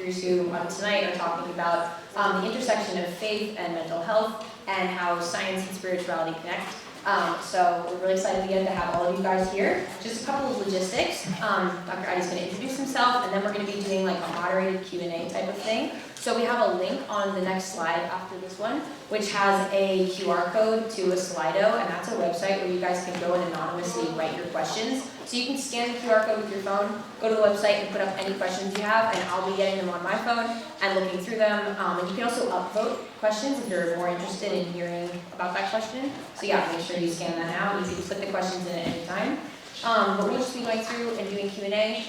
speakers who tonight are talking about the intersection of faith and mental health and how science and spirituality connect. So we're really excited again to have all of you guys here. Just a couple of logistics. Dr. Addy's going to introduce himself, and then we're going to be doing like a moderated Q&A type of thing. So we have a link on the next slide after this one, which has a QR code to a Slido, and that's a website where you guys can go and anonymously write your questions. So you can scan the QR code with your phone, go to the website and put up any questions you have, and I'll be getting them on my phone and looking through them. And you can also upvote questions if you're more interested in hearing about that question. So yeah, make sure you scan that out. You can put the questions in at any time. But we'll just be going through and doing Q&A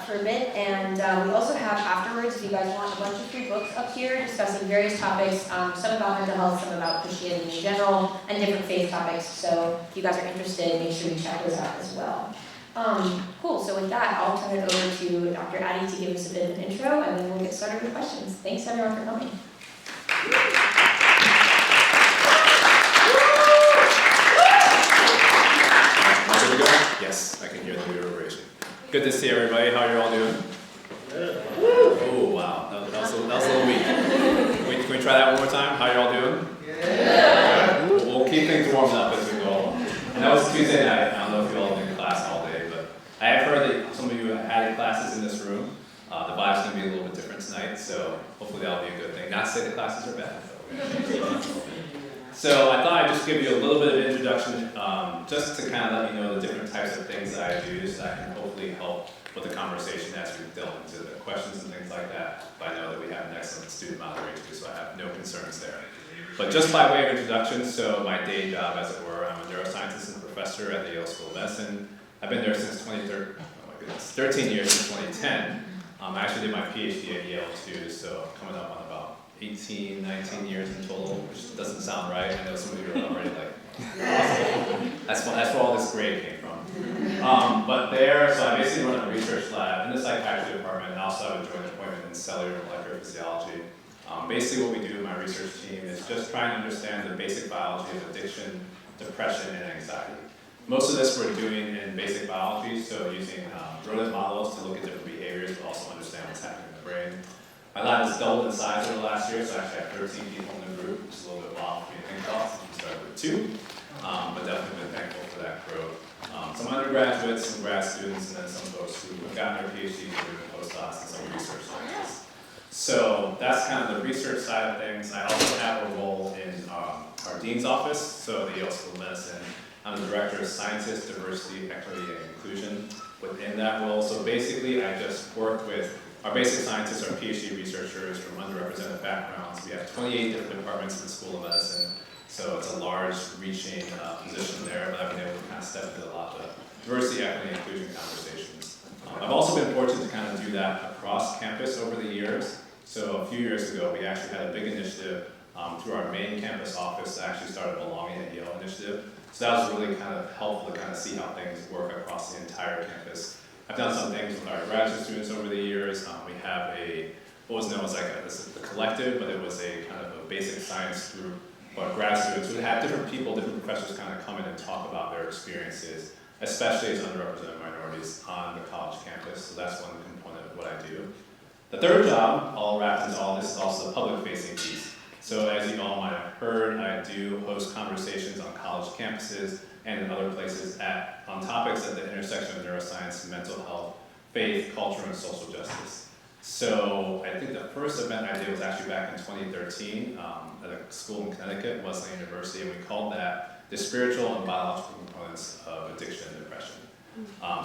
for a bit, and we also have afterwards, if you guys want, a bunch of free books up here discussing various topics, some about mental health, some about Christianity in general, and different faith topics. So if you guys are interested, make sure you check those out as well. Cool, so with that, I'll turn it over to Dr. Addy to give us a bit of an intro, and then we'll get started with questions. Thanks everyone for coming. Yes, I can hear the reverberation. Good to see everybody. How are you all doing? Good. Oh, wow. That was a little weak. Can we try that one more time? How are you all doing? Yeah. We'll keep things warmed up as we go along. And that was Tuesday night. I don't know if you all have been in class all day, but I have heard that some of you have had classes in this room. The vibe's going to be a little bit different tonight, so hopefully that'll be a good thing. Not to say the classes are bad, though. So I thought I'd just give you a little bit of introduction, just to kind of let you know the different types of things that I do, so I can hopefully help with the conversation as we delve into the questions and things like that. But I know that we have an excellent student moderator too, so I have no concerns there. But just by way of introduction, so my day job, as it were, I'm a neuroscientist and professor at the Yale School of Medicine. I've been there since 13 years since 2010. I actually did my PhD at Yale too, so coming up on about 18, 19 years in total, which doesn't sound right. I know some of you are already like, that's where all this grade came from. But there, so I basically run a research lab in the psychiatry department, and also have a joint appointment in cellular and molecular physiology. Basically what we do in my research team is just try and understand the basic biology of addiction, depression, and anxiety. Most of this we're doing in basic biology, so using rodent models to look at different behaviors, but also understand what's happening in the brain. My lab has doubled in size over the last year, so I actually have 13 people in the group, which is a little bit wild for me to think about since we started with 2, but definitely been thankful for that growth. Some undergraduates, some grad students, and then some folks who have gotten their PhDs or doing postdocs and some research scientists. So that's kind of the research side of things. I also have a role in our dean's office, so the Yale School of Medicine. I'm the director of scientist, diversity, equity, and inclusion within that role. So basically, I just work with our basic scientists are PhD researchers from underrepresented backgrounds. We have 28 different departments in the School of Medicine, so it's a large reaching position there, but I've been able to kind of step into a lot of diversity, equity, and inclusion conversations. I've also been fortunate to kind of do that across campus over the years. So a few years ago, we actually had a big initiative through our main campus office that actually started Belonging at Yale initiative. So that was really kind of helpful to kind of see how things work across the entire campus. I've done some things with our graduate students over the years. We have what was known as the collective, but it was a kind of a basic science group for our grad students who had different people, different professors kind of come in and talk about their experiences, especially as underrepresented minorities on the college campus. So that's one component of what I do. The third job, all wrapped into all this, is also the public-facing piece. So as you all might have heard, I do host conversations on college campuses and in other places on topics at the intersection of neuroscience, mental health, faith, culture, and social justice. So I think the first event I did was actually back in 2013 at a school in Connecticut, Wesleyan University, and we called that the spiritual and biological components of addiction and depression.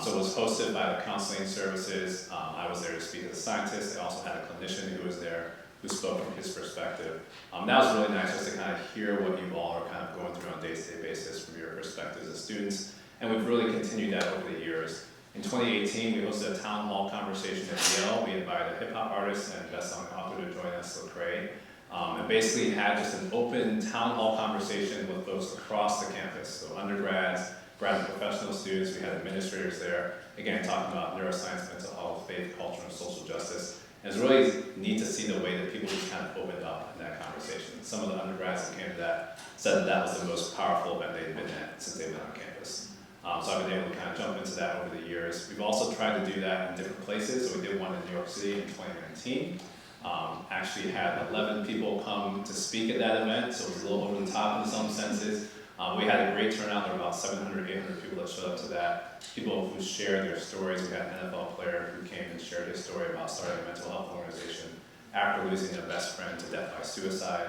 So it was hosted by the counseling services. I was there to speak as a scientist. I also had a clinician who was there who spoke from his perspective. That was really nice just to kind of hear what you all are kind of going through on a day-to-day basis from your perspectives as students. And we've really continued that over the years. In 2018, we hosted a town hall conversation at Yale. We invited a hip-hop artist and best-selling author to join us, Lecrae, and basically had just an open town hall conversation with folks across the campus. So undergrads, grad and professional students, we had administrators there, again, talking about neuroscience, mental health, faith, culture, and social justice. And it's really neat to see the way that people just kind of opened up in that conversation. Some of the undergrads that came to that said that that was the most powerful event they'd been at since they've been on campus. So I've been able to kind of jump into that over the years. We've also tried to do that in different places. So we did one in New York City in 2019. Actually had 11 people come to speak at that event, so it was a little over the top in some senses. We had a great turnout. There were about 700, 800 people that showed up to that. People who shared their stories. We had an NFL player who came and shared his story about starting a mental health organization after losing their best friend to death by suicide.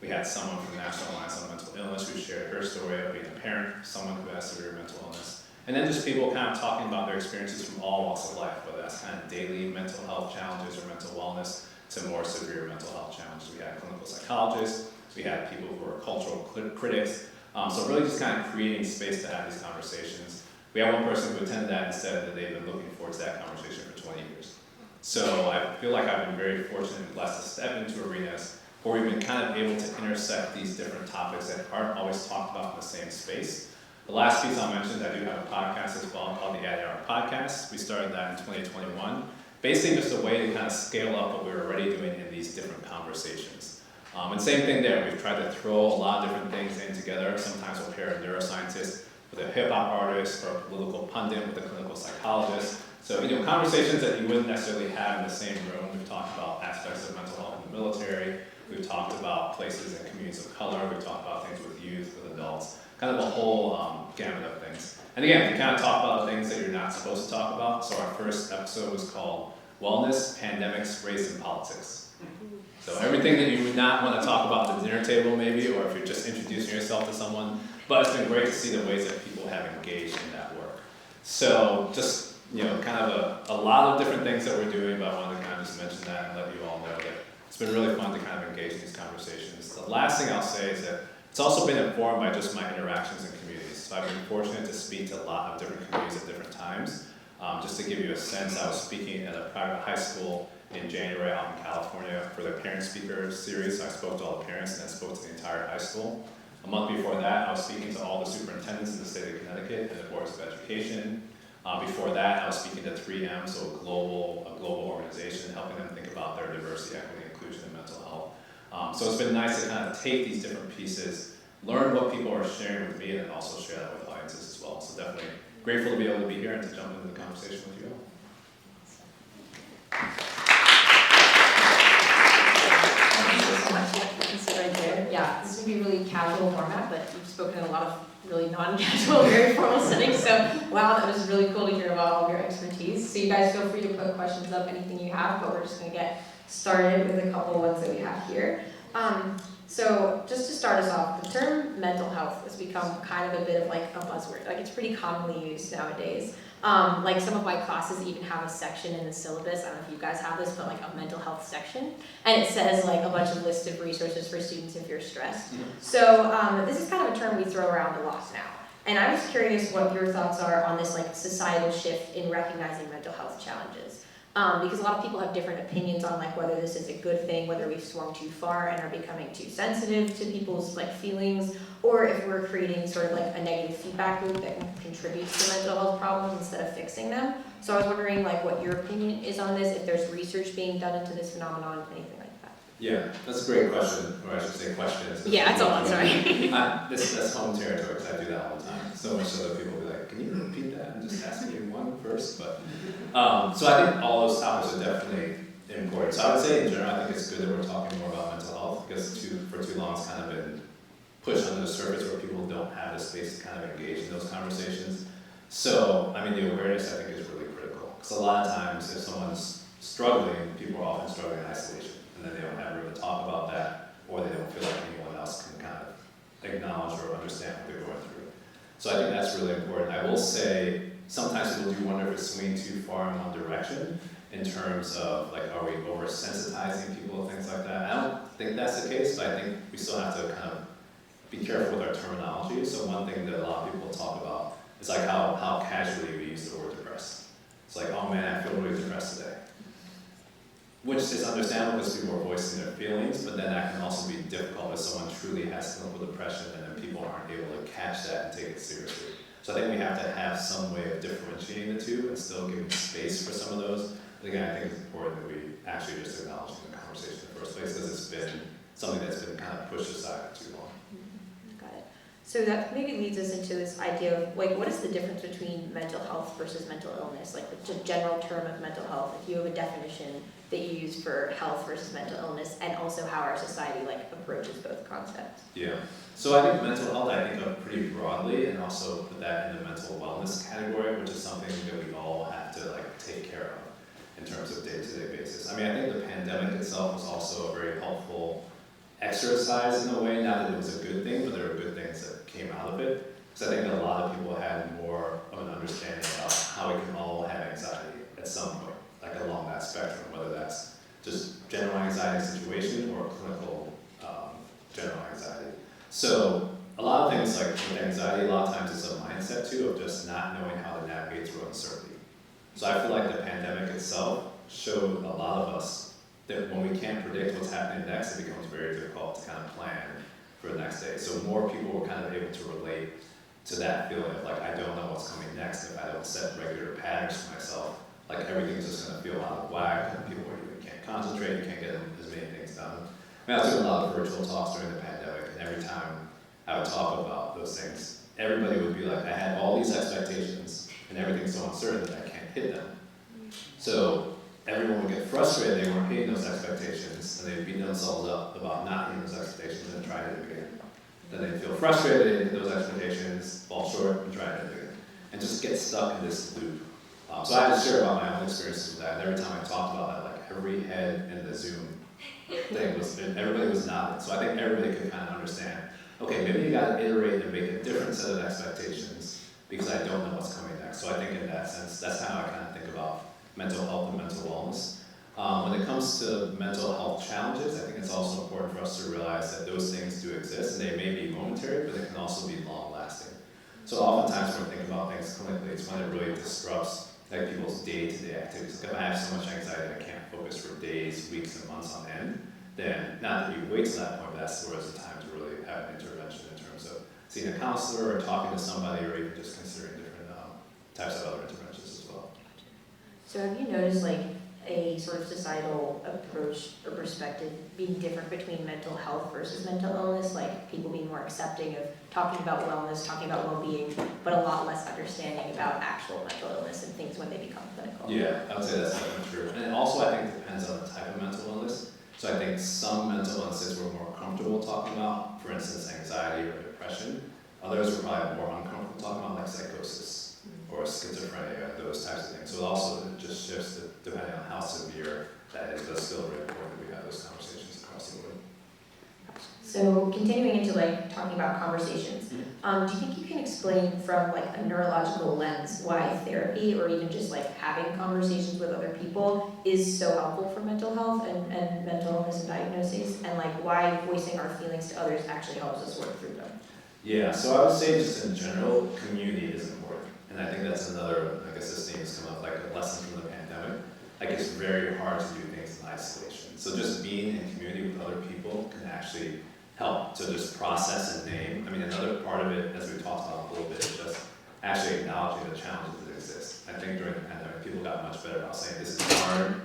We had someone from the National Alliance on Mental Illness who shared her story of being a parent, someone who has severe mental illness. And then just people kind of talking about their experiences from all walks of life, whether that's kind of daily mental health challenges or mental wellness to more severe mental health challenges. We had clinical psychologists, we had people who are cultural critics. So really just kind of creating space to have these conversations. We had one person who attended that and said that they've been looking forward to that conversation for 20 years. So I feel like I've been very fortunate and blessed to step into arenas where we've been kind of able to intersect these different topics that aren't always talked about in the same space. The last piece I'll mention is I do have a podcast as well called the Add Hour Podcast. We started that in 2021. Basically just a way to kind of scale up what we were already doing in these different conversations. And same thing there, we've tried to throw a lot of different things in together. Sometimes we'll pair a neuroscientist with a hip hop artist or a political pundit with a clinical psychologist. So, conversations that you wouldn't necessarily have in the same room. We've talked about aspects of mental health in the military. We've talked about places and communities of color. We've talked about things with youth, with adults, kind of a whole gamut of things. And again, we kind of talk about the things that you're not supposed to talk about. So our first episode was called Wellness, Pandemics, Race, and Politics. So everything that you would not want to talk about at the dinner table maybe, or if you're just introducing yourself to someone, but it's been great to see the ways that people have engaged in that work. So just, kind of a lot of different things that we're doing, but I wanted to kind of just mention that and let you all know that it's been really fun to kind of engage in these conversations. The last thing I'll say is that it's also been informed by just my interactions in communities. So I've been fortunate to speak to a lot of different communities at different times. Just to give you a sense, I was speaking at a private high school in January out in California for their parent speaker series. So I spoke to all the parents and then spoke to the entire high school. A month before that, I was speaking to all the superintendents in the state of Connecticut and the boards of education. Before that, I was speaking to 3M, so a global organization, helping them think about their diversity, equity, inclusion, and mental health. So it's been nice to kind of take these different pieces, learn what people are sharing with me, and then also share that with audiences as well. So definitely grateful to be able to be here and to jump into the conversation with you all. Right there. Yeah, this would be a really casual format, but you've spoken in a lot of really non-casual, very formal settings. So, wow, that was really cool to hear about all of your expertise. So you guys feel free to put questions up, anything you have, but we're just going to get started with a couple ones that we have here. So just to start us off, the term mental health has become kind of a bit of like a buzzword. Like it's pretty commonly used nowadays. Like some of my classes even have a section in the syllabus, I don't know if you guys have this, but like a mental health section. And it says like a bunch of lists of resources for students if you're stressed. So this is kind of a term we throw around a lot now. And I was curious what your thoughts are on this like societal shift in recognizing mental health challenges. Because a lot of people have different opinions on like whether this is a good thing, whether we've swung too far and are becoming too sensitive to people's like feelings, or if we're creating sort of like a negative feedback loop that contributes to mental health problems instead of fixing them. So I was wondering like what your opinion is on this, if there's research being done into this phenomenon, anything like that. Yeah, that's a great question, or I should say questions. Yeah, that's all, I'm sorry. That's home territory because I do that all the time. So much so that people will be like, can you repeat that and just ask me one first? But so I think all those topics are definitely important. So I would say in general, I think it's good that we're talking more about mental health because for too long it's kind of been pushed under the surface where people don't have the space to kind of engage in those conversations. So, I mean, the awareness I think is really critical because a lot of times if someone's struggling, people are often struggling in isolation and then they don't have room to talk about that or they don't feel like anyone else can kind of acknowledge or understand what they're going through. So I think that's really important. I will say sometimes people do wonder if it's swinging too far in one direction in terms of like, are we oversensitizing people and things like that? I don't think that's the case, but I think we still have to kind of be careful with our terminology. So one thing that a lot of people talk about is like how casually we use the word depressed. It's like, oh man, I feel really depressed today. Which is understandable because people are voicing their feelings, but then that can also be difficult if someone truly has clinical depression and then people aren't able to catch that and take it seriously. So I think we have to have some way of differentiating the two and still giving space for some of those. But again, I think it's important that we actually just acknowledge in the conversation in the first place because it's been something that's been kind of pushed aside for too long. Got it. So that maybe leads us into this idea of like, what is the difference between mental health versus mental illness? Like the general term of mental health, if you have a definition that you use for health versus mental illness, and also how our society like approaches both concepts. Yeah. So I think mental health, I think of pretty broadly, and also put that in the mental wellness category, which is something that we all have to like take care of in terms of day-to-day basis. I mean, I think the pandemic itself was also a very helpful exercise in a way, not that it was a good thing, but there were good things that came out of it. Because I think a lot of people had more of an understanding about how we can all have anxiety at some point, like along that spectrum, whether that's just general anxiety situation or clinical general anxiety. So a lot of things like with anxiety, a lot of times it's a mindset too of just not knowing how to navigate through uncertainty. So I feel like the pandemic itself showed a lot of us that when we can't predict what's happening next, it becomes very difficult to kind of plan for the next day. So more people were kind of able to relate to that feeling of like, I don't know what's coming next if I don't set regular patterns for myself. Like everything's just going to feel out of whack, and people you can't concentrate, you can't get as many things done. I mean, I was doing a lot of virtual talks during the pandemic, and every time I would talk about those things, everybody would be like, I had all these expectations, and everything's so uncertain that I can't hit them. So everyone would get frustrated, they weren't hitting those expectations, and they'd beat themselves up about not hitting those expectations and trying it again. Then they'd feel frustrated, hit those expectations, fall short, and try it again. And just get stuck in this loop. So I had to share about my own experiences with that, and every time I talked about that, like every head in the Zoom thing everybody was nodding. So I think everybody could kind of understand, okay, maybe you gotta iterate and make a different set of expectations because I don't know what's coming next. So I think in that sense, that's how I kind of think about mental health and mental wellness. When it comes to mental health challenges, I think it's also important for us to realize that those things do exist, and they may be momentary, but they can also be long-lasting. So oftentimes when we think about things clinically, it's when it really disrupts like people's day-to-day activities. Like if I have so much anxiety I can't focus for days, weeks, and months on end, then not that you wait to that point, but that's where it's a time to really have an intervention in terms of seeing a counselor or talking to somebody or even just considering different types of other interventions as well. So have you noticed like a sort of societal approach or perspective being different between mental health versus mental illness, like people being more accepting of talking about wellness, talking about well-being, but a lot less understanding about actual mental illness and things when they become clinical? Yeah, I would say that's definitely true. And also I think it depends on the type of mental illness. So I think some mental illnesses we're more comfortable talking about, for instance, anxiety or depression. Others we're probably more uncomfortable talking about, like psychosis or schizophrenia, those types of things. So it also just shifts depending on how severe that is, but it's still very important that we have those conversations across the board. So continuing into like talking about conversations, do you think you can explain from like a neurological lens why therapy or even just like having conversations with other people is so helpful for mental health and mental illness and diagnoses, and like why voicing our feelings to others actually helps us work through them? Yeah, so I would say just in general, community is important. And I think that's another, I guess this theme has come up, like a lesson from the pandemic. Like it's very hard to do things in isolation. So just being in community with other people can actually help to just process and name. I mean, another part of it, as we talked about a little bit, is just actually acknowledging the challenges that exist. I think during the pandemic, people got much better about saying, this is hard,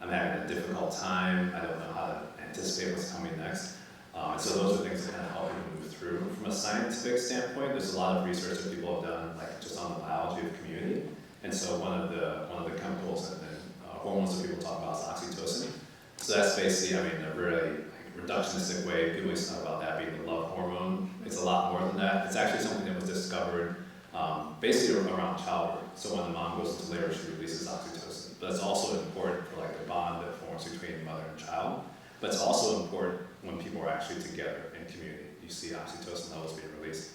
I'm having a difficult time, I don't know how to anticipate what's coming next. And so those are things that kind of help you move through. From a scientific standpoint, there's a lot of research that people have done, like just on the biology of community. And so one of the chemicals and hormones that people talk about is oxytocin. So that's basically, I mean, a really reductionistic way. People used to talk about that being the love hormone. It's a lot more than that. It's actually something that was discovered basically around childbirth. So when the mom goes into labor, she releases oxytocin. But it's also important for like the bond that forms between mother and child. But it's also important when people are actually together in community. You see oxytocin levels being released.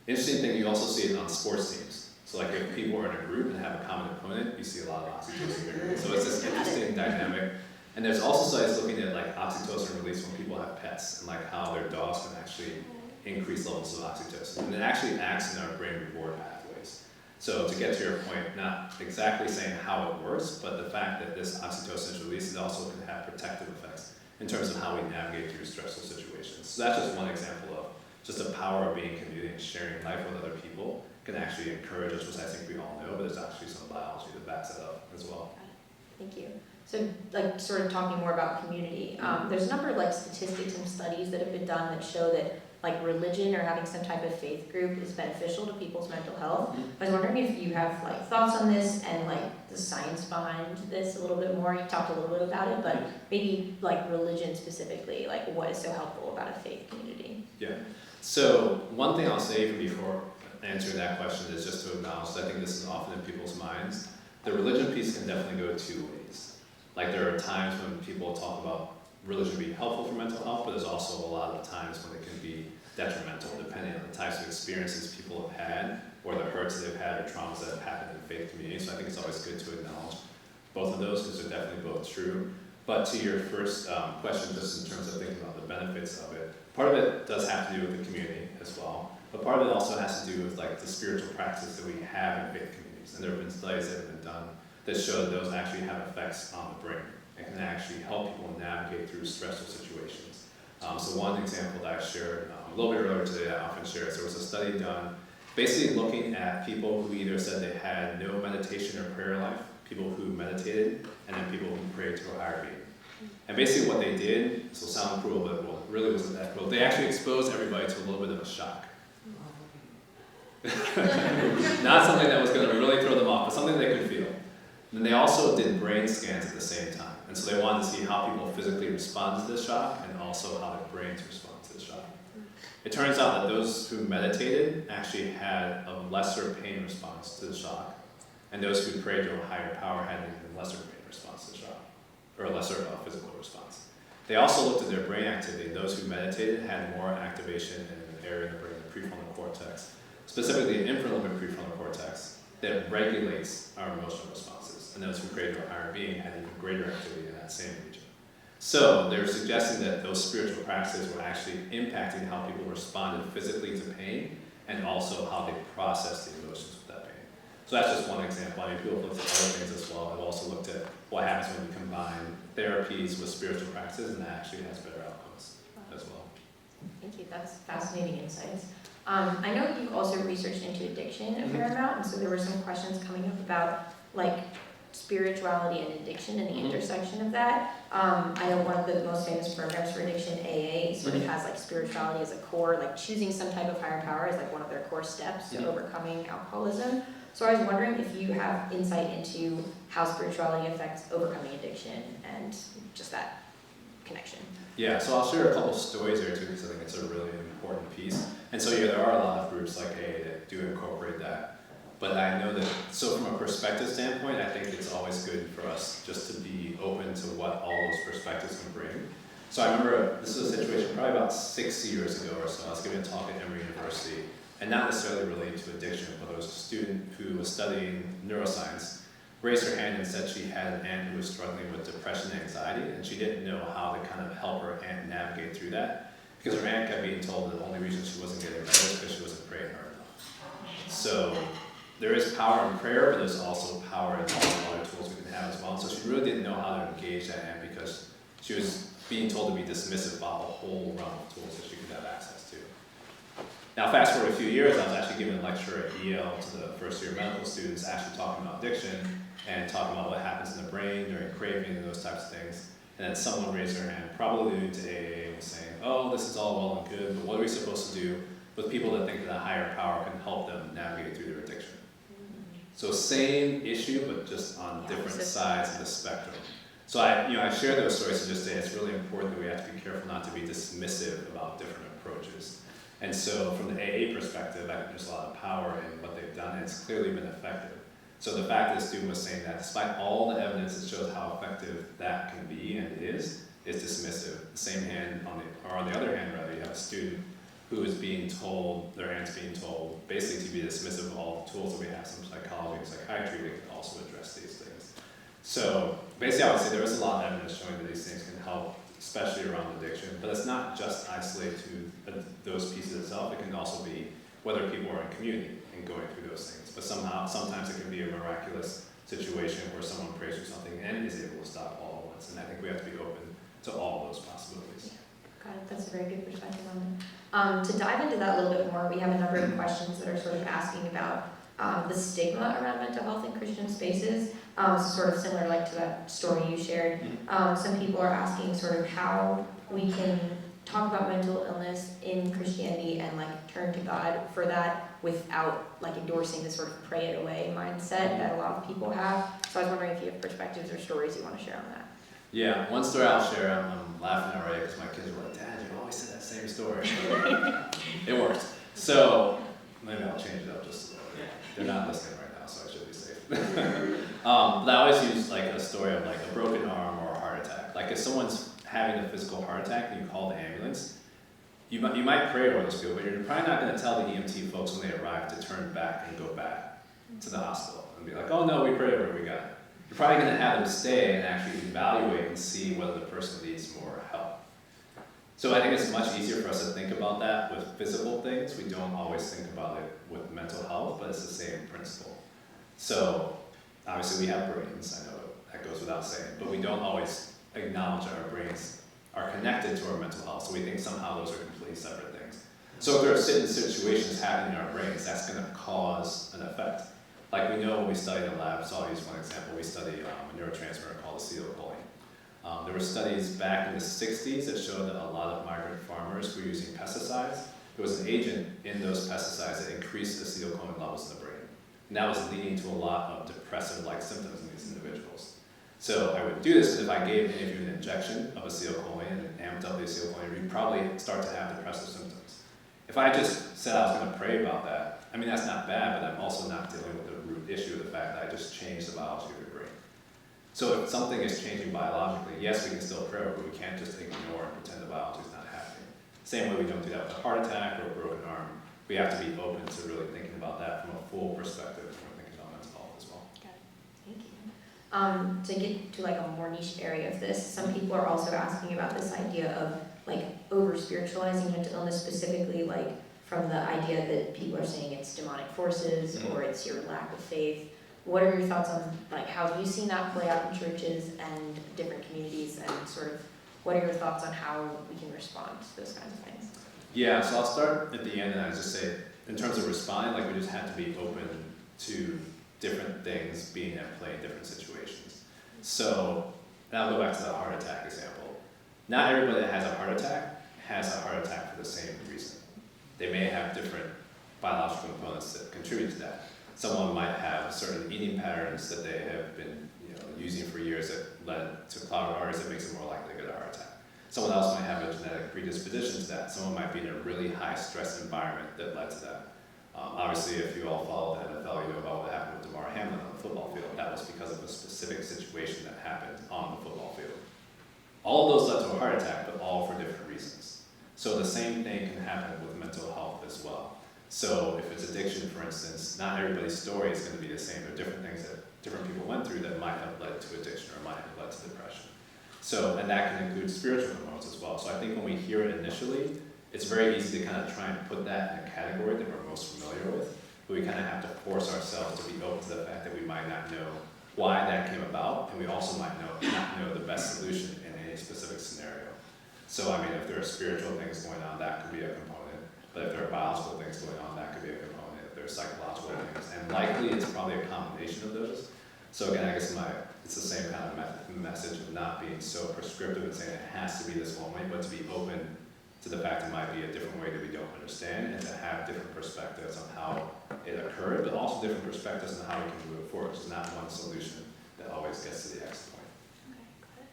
Interesting thing, you also see it on sports teams. So like if people are in a group and have a common opponent, you see a lot of oxytocin being released. So it's this interesting dynamic. And there's also studies looking at like oxytocin release when people have pets and like how their dogs can actually increase levels of oxytocin. And it actually acts in our brain reward pathways. So to get to your point, not exactly saying how it works, but the fact that this oxytocin is released, it also can have protective effects in terms of how we navigate through stressful situations. So that's just one example of just the power of being in community and sharing life with other people can actually encourage us, which I think we all know, but there's actually some biology that backs it up as well. Thank you. So like sort of talking more about community, there's a number of like statistics and studies that have been done that show that like religion or having some type of faith group is beneficial to people's mental health. I was wondering if you have like thoughts on this and like the science behind this a little bit more. You talked a little bit about it, but maybe like religion specifically, like what is so helpful about a faith community? Yeah. So one thing I'll say even before answering that question is just to acknowledge that I think this is often in people's minds. The religion piece can definitely go two ways. Like there are times when people talk about religion being helpful for mental health, but there's also a lot of times when it can be detrimental depending on the types of experiences people have had or the hurts they've had or traumas that have happened in faith communities. So I think it's always good to acknowledge both of those because they're definitely both true. But to your first question, just in terms of thinking about the benefits of it, part of it does have to do with the community as well, but part of it also has to do with like the spiritual practice that we have in faith communities. And there have been studies that have been done that show that those actually have effects on the brain and can actually help people navigate through stressful situations. So one example that I shared a little bit earlier today I often share is there was a study done basically looking at people who either said they had no meditation or prayer life, people who meditated, and then people who prayed to a higher being. And basically what they did, this will sound cruel, but well, it really wasn't that cruel, they actually exposed everybody to a little bit of a shock. Not something that was going to really throw them off, but something they could feel. And they also did brain scans at the same time. And so they wanted to see how people physically respond to the shock and also how their brains respond to the shock. It turns out that those who meditated actually had a lesser pain response to the shock, and those who prayed to a higher power had an even lesser pain response to the shock, or a lesser physical response. They also looked at their brain activity. Those who meditated had more activation in an area in the brain, the prefrontal cortex, specifically the infralimbic prefrontal cortex, that regulates our emotional responses. And those who prayed to a higher being had even greater activity in that same region. So they were suggesting that those spiritual practices were actually impacting how people responded physically to pain and also how they processed the emotions with that pain. So that's just one example. I mean, people have looked at other things as well. I've also looked at what happens when you combine therapies with spiritual practices, and that actually has better outcomes as well. Thank you. That's fascinating insights. I know you've also researched into addiction a fair amount, and so there were some questions coming up about like spirituality and addiction and the intersection of that. I know one of the most famous programs for addiction, AA, sort of has like spirituality as a core, like choosing some type of higher power is like one of their core steps to overcoming alcoholism. So I was wondering if you have insight into how spirituality affects overcoming addiction and just that connection. Yeah, so I'll share a couple stories there too because I think it's a really important piece. And so yeah, there are a lot of groups like AA that do incorporate that. But I know that, so from a perspective standpoint, I think it's always good for us just to be open to what all those perspectives can bring. So I remember this was a situation probably about 6 years ago or so. I was giving a talk at Emory University, and not necessarily related to addiction, but there was a student who was studying neuroscience, raised her hand and said she had an aunt who was struggling with depression and anxiety, and she didn't know how to kind of help her aunt navigate through that, because her aunt kept being told that the only reason she wasn't getting better was because she wasn't praying hard enough. So there is power in prayer, but there's also power in all the other tools we can have as well. So she really didn't know how to engage that aunt because she was being told to be dismissive about a whole realm of tools that she could have access to. Now fast forward a few years, I was actually giving a lecture at Yale to the first year medical students actually talking about addiction and talking about what happens in the brain during craving and those types of things. And then someone raised their hand, probably alluding to AA, and was saying, oh, this is all well and good, but what are we supposed to do with people that think that a higher power can help them navigate through their addiction? So same issue, but just on different sides of the spectrum. So I share those stories to just say it's really important that we have to be careful not to be dismissive about different approaches. And so from the AA perspective, I think there's a lot of power in what they've done, and it's clearly been effective. So the fact that the student was saying that despite all the evidence that shows how effective that can be, and it is dismissive. The same hand, on the other hand, rather, you have a student who is being told, their aunt's being told, basically to be dismissive of all the tools that we have, some psychology and psychiatry that can also address these things. So basically I would say there is a lot of evidence showing that these things can help, especially around addiction, but it's not just isolated to those pieces itself. It can also be whether people are in community and going through those things. But sometimes it can be a miraculous situation where someone prays for something and is able to stop all at once. And I think we have to be open to all those possibilities. Got it. That's a very good perspective on it. To dive into that a little bit more, we have a number of questions that are sort of asking about the stigma around mental health in Christian spaces. Sort of similar like to that story you shared. Some people are asking sort of how we can talk about mental illness in Christianity and like turn to God for that without like endorsing the sort of pray it away mindset that a lot of people have. So I was wondering if you have perspectives or stories you want to share on that. Yeah, one story I'll share, I'm laughing already because my kids were like, Dad, you always say that same story. It worked. So maybe I'll change it up just a little bit. They're not listening right now, so I should be safe. But I always use like a story of like a broken arm or a heart attack. Like if someone's having a physical heart attack and you call the ambulance, you might pray over those people, but you're probably not going to tell the EMT folks when they arrive to turn back and go back to the hospital and be like, oh no, we prayed over it, we got it. You're probably going to have them stay and actually evaluate and see whether the person needs more help. So I think it's much easier for us to think about that with physical things. We don't always think about it with mental health, but it's the same principle. So obviously we have brains, I know that goes without saying, but we don't always acknowledge that our brains are connected to our mental health, so we think somehow those are completely separate things. So if there are certain situations happening in our brains, that's going to cause an effect. Like we know when we study in the lab, so I'll use one example, we study a neurotransmitter called acetylcholine. There were studies back in the 60s that showed that a lot of migrant farmers were using pesticides. There was an agent in those pesticides that increased acetylcholine levels in the brain. And that was leading to a lot of depressive-like symptoms in these individuals. So I would do this because if I gave any of you an injection of acetylcholine and amped up the acetylcholine, you'd probably start to have depressive symptoms. If I just said I was going to pray about that, I mean, that's not bad, but I'm also not dealing with the root issue of the fact that I just changed the biology of your brain. So if something is changing biologically, yes, we can still pray, but we can't just ignore and pretend the biology is not happening. Same way we don't do that with a heart attack or a broken arm. We have to be open to really thinking about that from a full perspective when we're thinking about mental health as well. Got it. Thank you. To get to like a more niche area of this, some people are also asking about this idea of like over-spiritualizing mental illness, specifically like from the idea that people are saying it's demonic forces or it's your lack of faith. What are your thoughts on like how have you seen that play out in churches and different communities, and sort of what are your thoughts on how we can respond to those kinds of things? Yeah, so I'll start at the end and I just say, in terms of responding, like we just have to be open to different things being at play in different situations. So, and I'll go back to the heart attack example. Not everybody that has a heart attack for the same reason. They may have different biological components that contribute to that. Someone might have certain eating patterns that they have been using for years that led to clogged arteries that makes it more likely to get a heart attack. Someone else might have a genetic predisposition to that. Someone might be in a really high stress environment that led to that. Obviously, if you all follow the NFL, you know about what happened with Damar Hamlin on the football field. That was because of a specific situation that happened on the football field. All of those led to a heart attack, but all for different reasons. So the same thing can happen with mental health as well. So if it's addiction, for instance, not everybody's story is going to be the same. There are different things that different people went through that might have led to addiction or might have led to depression. So, and that can include spiritual components as well. So I think when we hear it initially, it's very easy to kind of try and put that in a category that we're most familiar with, but we kind of have to force ourselves to be open to the fact that we might not know why that came about, and we also might not know the best solution in any specific scenario. So I mean, if there are spiritual things going on, that could be a component, but if there are biological things going on, that could be a component, if there are psychological things, and likely it's probably a combination of those. So again, I guess it's the same kind of message of not being so prescriptive and saying it has to be this one way, but to be open to the fact it might be a different way that we don't understand, and to have different perspectives on how it occurred, but also different perspectives on how we can move it forward. It's not one solution that always gets to the X point. Okay,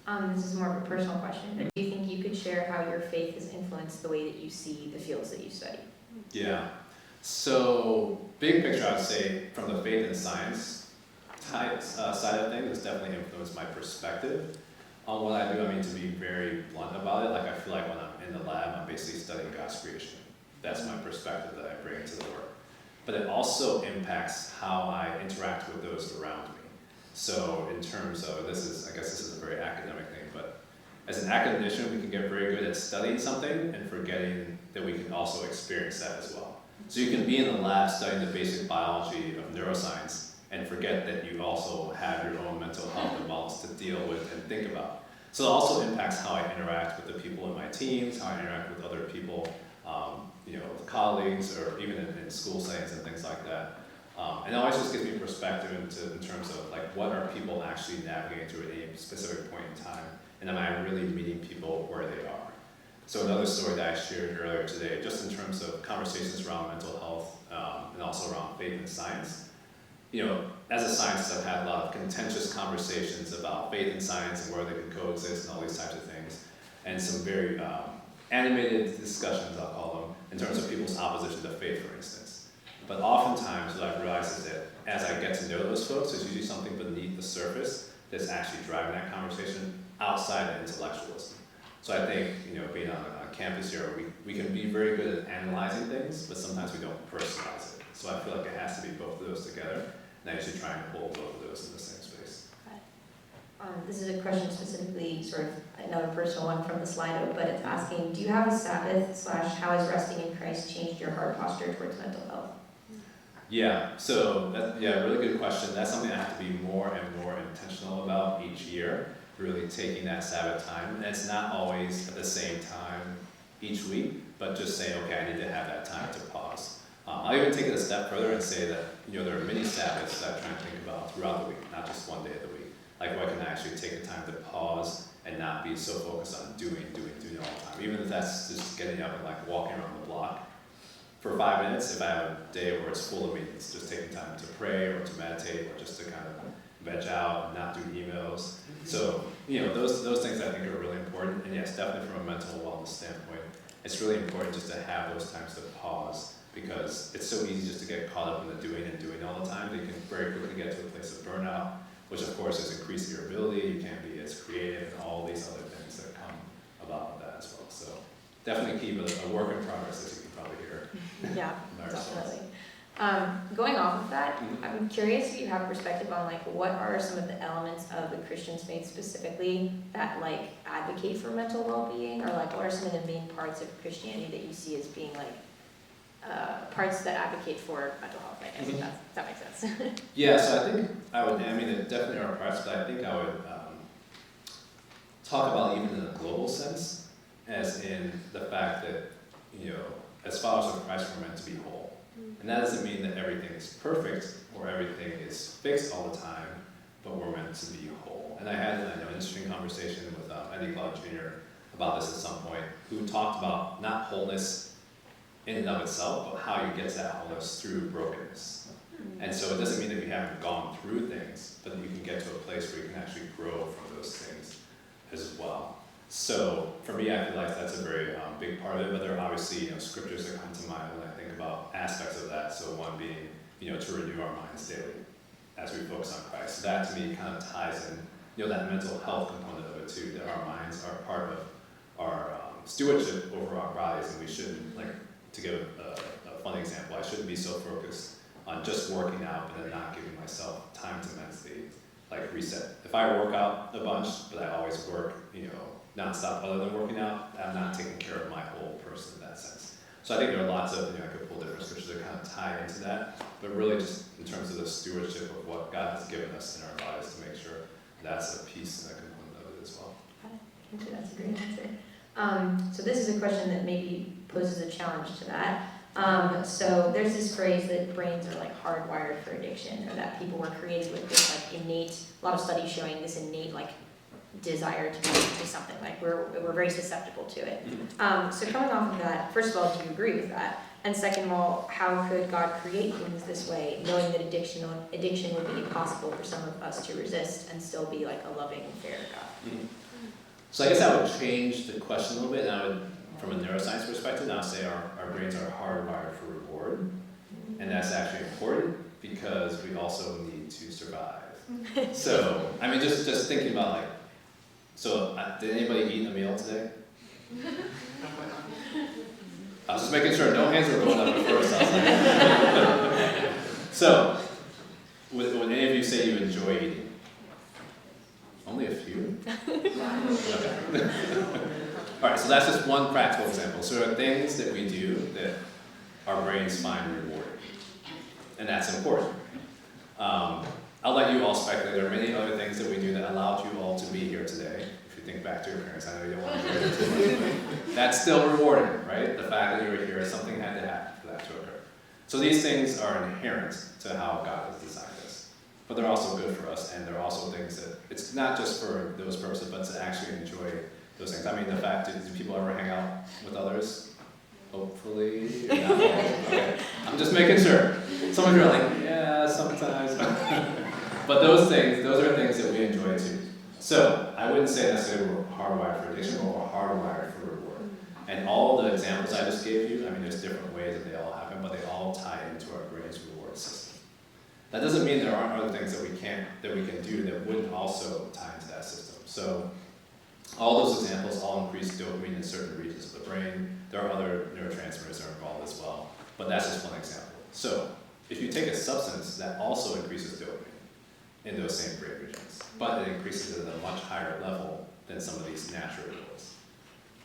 got it. This is more of a personal question, but do you think you could share how your faith has influenced the way that you see the fields that you study? Yeah. So, big picture, I would say, from the faith and science side of things, it's definitely influenced my perspective on what I do. I mean, to be very blunt about it, like I feel like when I'm in the lab, I'm basically studying God's creation. That's my perspective that I bring into the work. But it also impacts how I interact with those around me. So in terms of, I guess this is a very academic thing, but as an academician, we can get very good at studying something and forgetting that we can also experience that as well. So you can be in the lab studying the basic biology of neuroscience and forget that you also have your own mental health involved to deal with and think about. So it also impacts how I interact with the people in my teams, how I interact with other people, with colleagues, or even in school settings and things like that. And it always just gives me perspective in terms of like what are people actually navigating through at any specific point in time, and am I really meeting people where they are? So another story that I shared earlier today, just in terms of conversations around mental health and also around faith and science. You know, as a scientist, I've had a lot of contentious conversations about faith and science and where they can coexist and all these types of things, and some very animated discussions, I'll call them, in terms of people's opposition to faith, for instance. But oftentimes, what I've realized is that as I get to know those folks, there's usually something beneath the surface that's actually driving that conversation outside of intellectualism. So I think, you know, being on campus here, we can be very good at analyzing things, but sometimes we don't personalize it. So I feel like it has to be both of those together, and I usually try and pull both of those in the same space. This is a question specifically, sort of another personal one from the Slido, but it's asking, do you have a Sabbath / how has resting in Christ changed your heart posture towards mental health? Yeah, so really good question. That's something I have to be more and more intentional about each year, really taking that Sabbath time. And it's not always at the same time each week, but just saying, okay, I need to have that time to pause. I'll even take it a step further and say that, you know, there are many Sabbaths that I try to think about throughout the week, not just one day of the week. Like where I can actually take the time to pause and not be so focused on doing all the time. Even if that's just getting up and like walking around the block for 5 minutes, if I have a day where it's full of meetings, just taking time to pray or to meditate or just to kind of veg out and not do emails. So, you know, those things I think are really important. And yes, definitely from a mental wellness standpoint, it's really important just to have those times to pause, because it's so easy just to get caught up in the doing all the time. You can very quickly get to a place of burnout, which of course has increased your ability. You can't be as creative and all these other things that come about with that as well. So definitely keep a work in progress, as you can probably hear. Yeah, definitely. Going off of that, I'm curious if you have a perspective on like what are some of the elements of the Christian faith specifically that like advocate for mental well-being, or like what are some of the main parts of Christianity that you see as being like parts that advocate for mental health? I guess that makes sense. Yeah, so I think I mean, there definitely are parts, but I think I would talk about even in a global sense, as in the fact that, you know, as followers of Christ, we're meant to be whole. And that doesn't mean that everything is perfect or everything is fixed all the time, but we're meant to be whole. And I had an interesting conversation with Eddie Clark Jr. about this at some point, who talked about not wholeness in and of itself, but how you get to that wholeness through brokenness. And so it doesn't mean that you haven't gone through things, but that you can get to a place where you can actually grow from those things as well. So for me, I feel like that's a very big part of it, but there are obviously, you know, scriptures that come to mind when I think about aspects of that. So one being, you know, to renew our minds daily as we focus on Christ. So that to me kind of ties in, you know, that mental health component of it too, that our minds are part of our stewardship over our bodies, and we shouldn't, like, to give a fun example, I shouldn't be so focused on just working out and then not giving myself time to mentally like reset. If I work out a bunch, but I always work, you know, nonstop other than working out, I'm not taking care of my whole person in that sense. So I think there are lots of, you know, I could pull different scriptures that kind of tie into that, but really just in terms of the stewardship of what God has given us in our lives, to make sure that's a piece and a component of it as well. Thank you, that's a great answer. So this is a question that maybe poses a challenge to that. So there's this phrase that brains are like hardwired for addiction, or that people were created with this like innate, a lot of studies showing this innate like desire to do something, like we're very susceptible to it. So coming off of that, first of all, do you agree with that? And second of all, how could God create things this way, knowing that addiction would be impossible for some of us to resist and still be like a loving, fair God? So I guess I would change the question a little bit, and I would, from a neuroscience perspective, now say our brains are hardwired for reward, and that's actually important because we also need to survive. So, I mean, just thinking about like, so did anybody eat a meal today? I was just making sure no hands were going up at first. I was like, so, would any of you say you enjoy eating? Only a few? Okay. All right, so that's just one practical example. So there are things that we do that our brains find rewarding, and that's important. I'll let you all speculate. There are many other things that we do that allowed you all to be here today. If you think back to your parents, I know you don't want to hear it too much. That's still rewarding, right? The fact that you were here, something had to happen for that to occur. So these things are inherent to how God has designed us. But they're also good for us, and they're also things that, it's not just for those purposes, but to actually enjoy those things. I mean, the fact is, do people ever hang out with others? Hopefully. Not. Okay. I'm just making sure. Some of you are like, yeah, sometimes. But those are things that we enjoy too. So I wouldn't say necessarily we're hardwired for addiction, but we're hardwired for reward. And all the examples I just gave you, I mean, there's different ways that they all happen, but they all tie into our brain's reward system. That doesn't mean there aren't other things that we can do that wouldn't also tie into that system. So all those examples all increase dopamine in certain regions of the brain. There are other neurotransmitters that are involved as well, but that's just one example. So if you take a substance that also increases dopamine in those same brain regions, but it increases it at a much higher level than some of these natural rewards.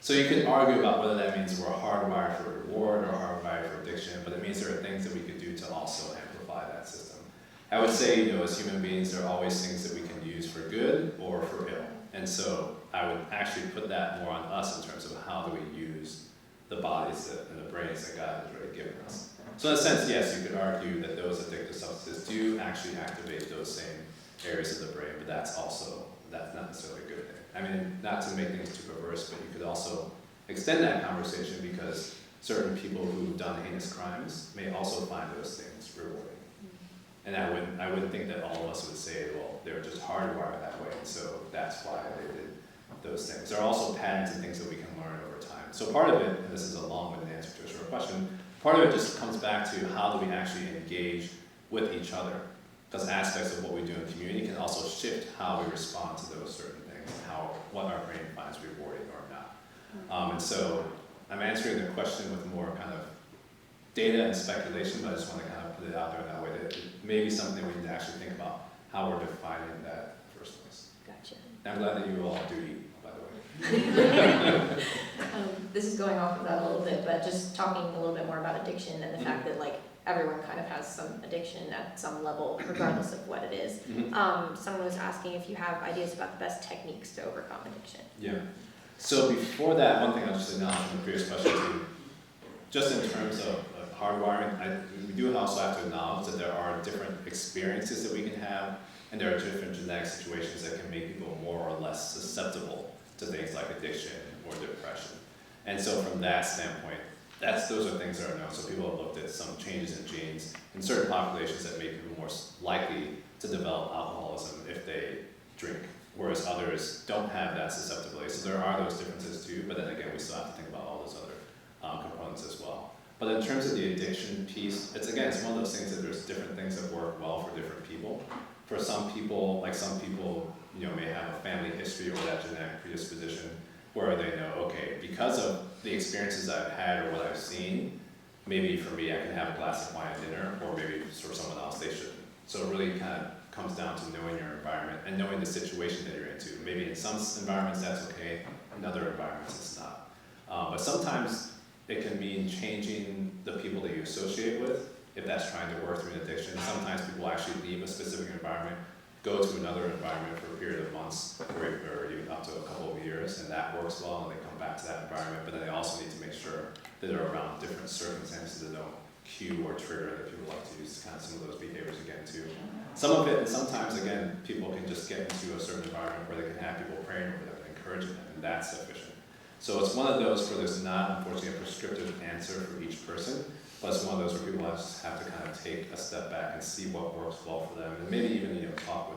So you could argue about whether that means we're hardwired for reward or hardwired for addiction, but it means there are things that we could do to also amplify that system. I would say, as human beings, there are always things that we can use for good or for ill. And so I would actually put that more on us in terms of how do we use the bodies and the brains that God has already given us. So in a sense, yes, you could argue that those addictive substances do actually activate those same areas of the brain, but that's not necessarily a good thing. I mean, not to make things too perverse, but you could also extend that conversation because certain people who've done heinous crimes may also find those things rewarding. And I wouldn't think that all of us would say, well, they're just hardwired that way, and so that's why they did those things. There are also patterns and things that we can learn over time. So part of it, and this is a long-winded answer to a short question, part of it just comes back to how do we actually engage with each other? Because aspects of what we do in community can also shift how we respond to those certain things, what our brain finds rewarding or not. And so I'm answering the question with more kind of data and speculation, but I just want to kind of put it out there in that way that it may be something we need to actually think about how we're defining that in the first place. Gotcha. I'm glad that you all do eat, by the way. This is going off of that a little bit, but just talking a little bit more about addiction and the fact that everyone kind of has some addiction at some level, regardless of what it is. Someone was asking if you have ideas about the best techniques to overcome addiction. Yeah. So before that, one thing I'll just acknowledge from the previous question too, just in terms of hardwiring, we do also have to acknowledge that there are different experiences that we can have, and there are different genetic situations that can make people more or less susceptible to things like addiction or depression. And so from that standpoint, those are things that are known. So people have looked at some changes in genes in certain populations that make people more likely to develop alcoholism if they drink, whereas others don't have that susceptibility. So there are those differences too, but then again, we still have to think about all those other components as well. But in terms of the addiction piece, it's one of those things that there's different things that work well for different people. For some people, may have a family history or that genetic predisposition where they know, okay, because of the experiences I've had or what I've seen, maybe for me I can have a glass of wine at dinner, or maybe for someone else they shouldn't. So it really kind of comes down to knowing your environment and knowing the situation that you're into. Maybe in some environments that's okay, in other environments it's not. But sometimes it can mean changing the people that you associate with, if that's trying to work through an addiction. Sometimes people actually leave a specific environment, go to another environment for a period of months or even up to a couple of years, and that works well, and they come back to that environment. But then they also need to make sure that they're around different circumstances that don't cue or trigger that people like to use kind of some of those behaviors again too. Some of it, and sometimes again, people can just get into a certain environment where they can have people praying over them and encouraging them, and that's sufficient. So it's one of those where there's not, unfortunately, a prescriptive answer for each person, but it's one of those where people just have to kind of take a step back and see what works well for them, and maybe even talk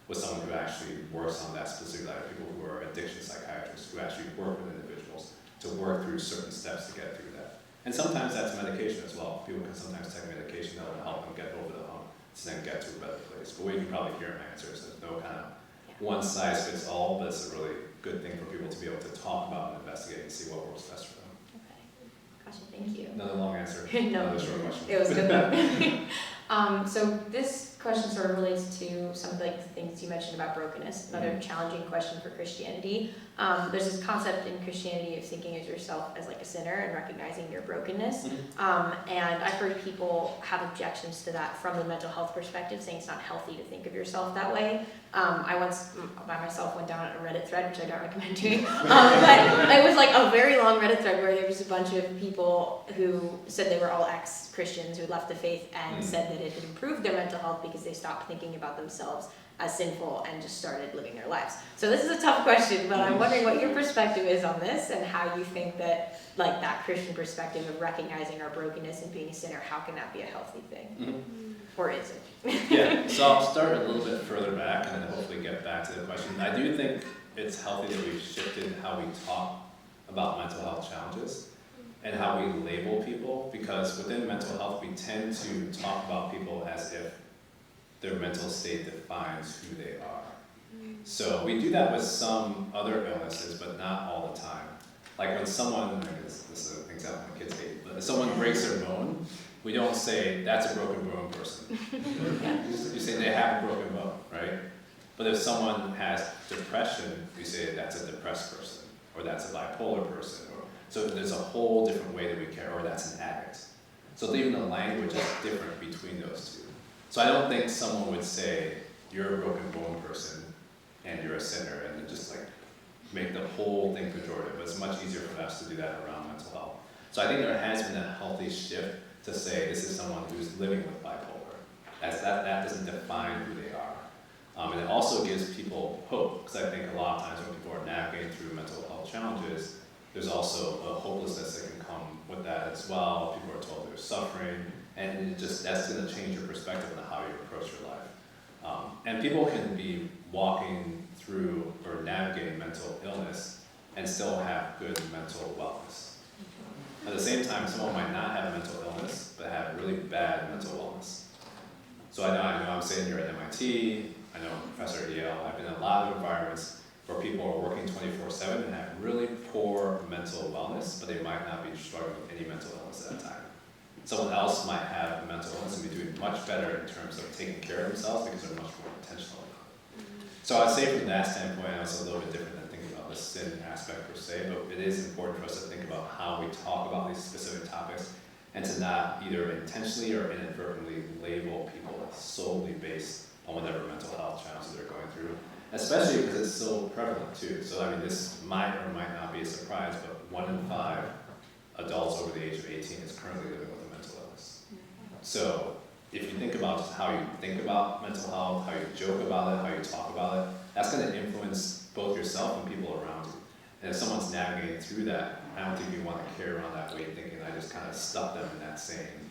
with someone who actually works on that specific, people who are addiction psychiatrists who actually work with individuals to work through certain steps to get through that. And sometimes that's medication as well. People can sometimes take medication that will help them get over the hump to then get to a better place. But we can probably hear my answers. There's no kind of one size fits all, but it's a really good thing for people to be able to talk about and investigate and see what works best for them. Okay. Gotcha, thank you. Another long answer. No, another short question. it was good though. So this question sort of relates to some of the things you mentioned about brokenness, another challenging question for Christianity. There's this concept in Christianity of thinking of yourself as a sinner and recognizing your brokenness. And I've heard people have objections to that from the mental health perspective, saying it's not healthy to think of yourself that way. I once, by myself, went down a Reddit thread, which I don't recommend doing, but it was a very long Reddit thread where there was a bunch of people who said they were all ex-Christians who left the faith and said that it had improved their mental health because they stopped thinking about themselves as sinful and just started living their lives. So this is a tough question, but I'm wondering what your perspective is on this and how you think that, like, that Christian perspective of recognizing our brokenness and being a sinner, how can that be a healthy thing? Mm-hmm. Or is it? Yeah, so I'll start a little bit further back and then hopefully get back to the question. I do think it's healthy that we've shifted how we talk about mental health challenges and how we label people, because within mental health we tend to talk about people as if their mental state defines who they are. So we do that with some other illnesses, but not all the time. Like when someone, this is an example my kids hate, but if someone breaks their bone, we don't say that's a broken bone person. You say they have a broken bone, right? But if someone has depression, we say that's a depressed person, or that's a bipolar person. So there's a whole different way that we care, or that's an addict. So even the language is different between those two. So I don't think someone would say, you're a broken bone person and you're a sinner, and then just like make the whole thing pejorative. It's much easier for us to do that around mental health. So I think there has been a healthy shift to say this is someone who's living with bipolar. That doesn't define who they are. And it also gives people hope, because I think a lot of times when people are navigating through mental health challenges, there's also a hopelessness that can come with that as well. People are told they're suffering, and that's going to change your perspective on how you approach your life. And people can be walking through or navigating mental illness and still have good mental wellness. At the same time, someone might not have mental illness, but have really bad mental wellness. So I know I'm sitting here at MIT, I know I'm a professor at Yale, I've been in a lot of environments where people are working 24/7 and have really poor mental wellness, but they might not be struggling with any mental illness at that time. Someone else might have a mental illness and be doing much better in terms of taking care of themselves because they're much more intentional. So I'd say from that standpoint, it's a little bit different than thinking about the sin aspect per se, but it is important for us to think about how we talk about these specific topics and to not either intentionally or inadvertently label people solely based on whatever mental health challenges they're going through, especially because it's so prevalent too. So I mean, this might or might not be a surprise, but 1 in 5 adults over the age of 18 is currently living with a mental illness. So if you think about just how you think about mental health, how you joke about it, how you talk about it, that's going to influence both yourself and people around you. And if someone's navigating through that, I don't think you want to carry around that weight thinking I just kind of stuck them in that same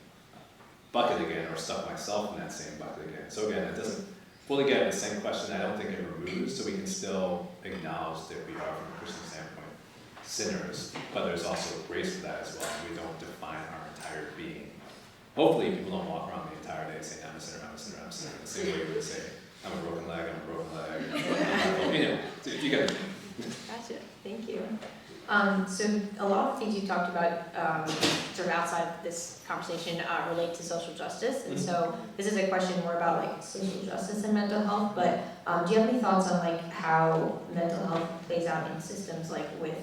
bucket again, or stuck myself in that same bucket again. So again, it doesn't fully get at the same question. I don't think it removes, so we can still acknowledge that we are, from a Christian standpoint, sinners, but there's also grace for that as well. We don't define our entire being. Hopefully people don't walk around the entire day saying, I'm a sinner, I'm a sinner, I'm a sinner. The same way you would say, I'm a broken leg, I'm a broken leg. You know, you get it. Gotcha, thank you. So a lot of things you talked about sort of outside of this conversation relate to social justice, and so this is a question more about like social justice and mental health, but do you have any thoughts on like how mental health plays out in systems, like with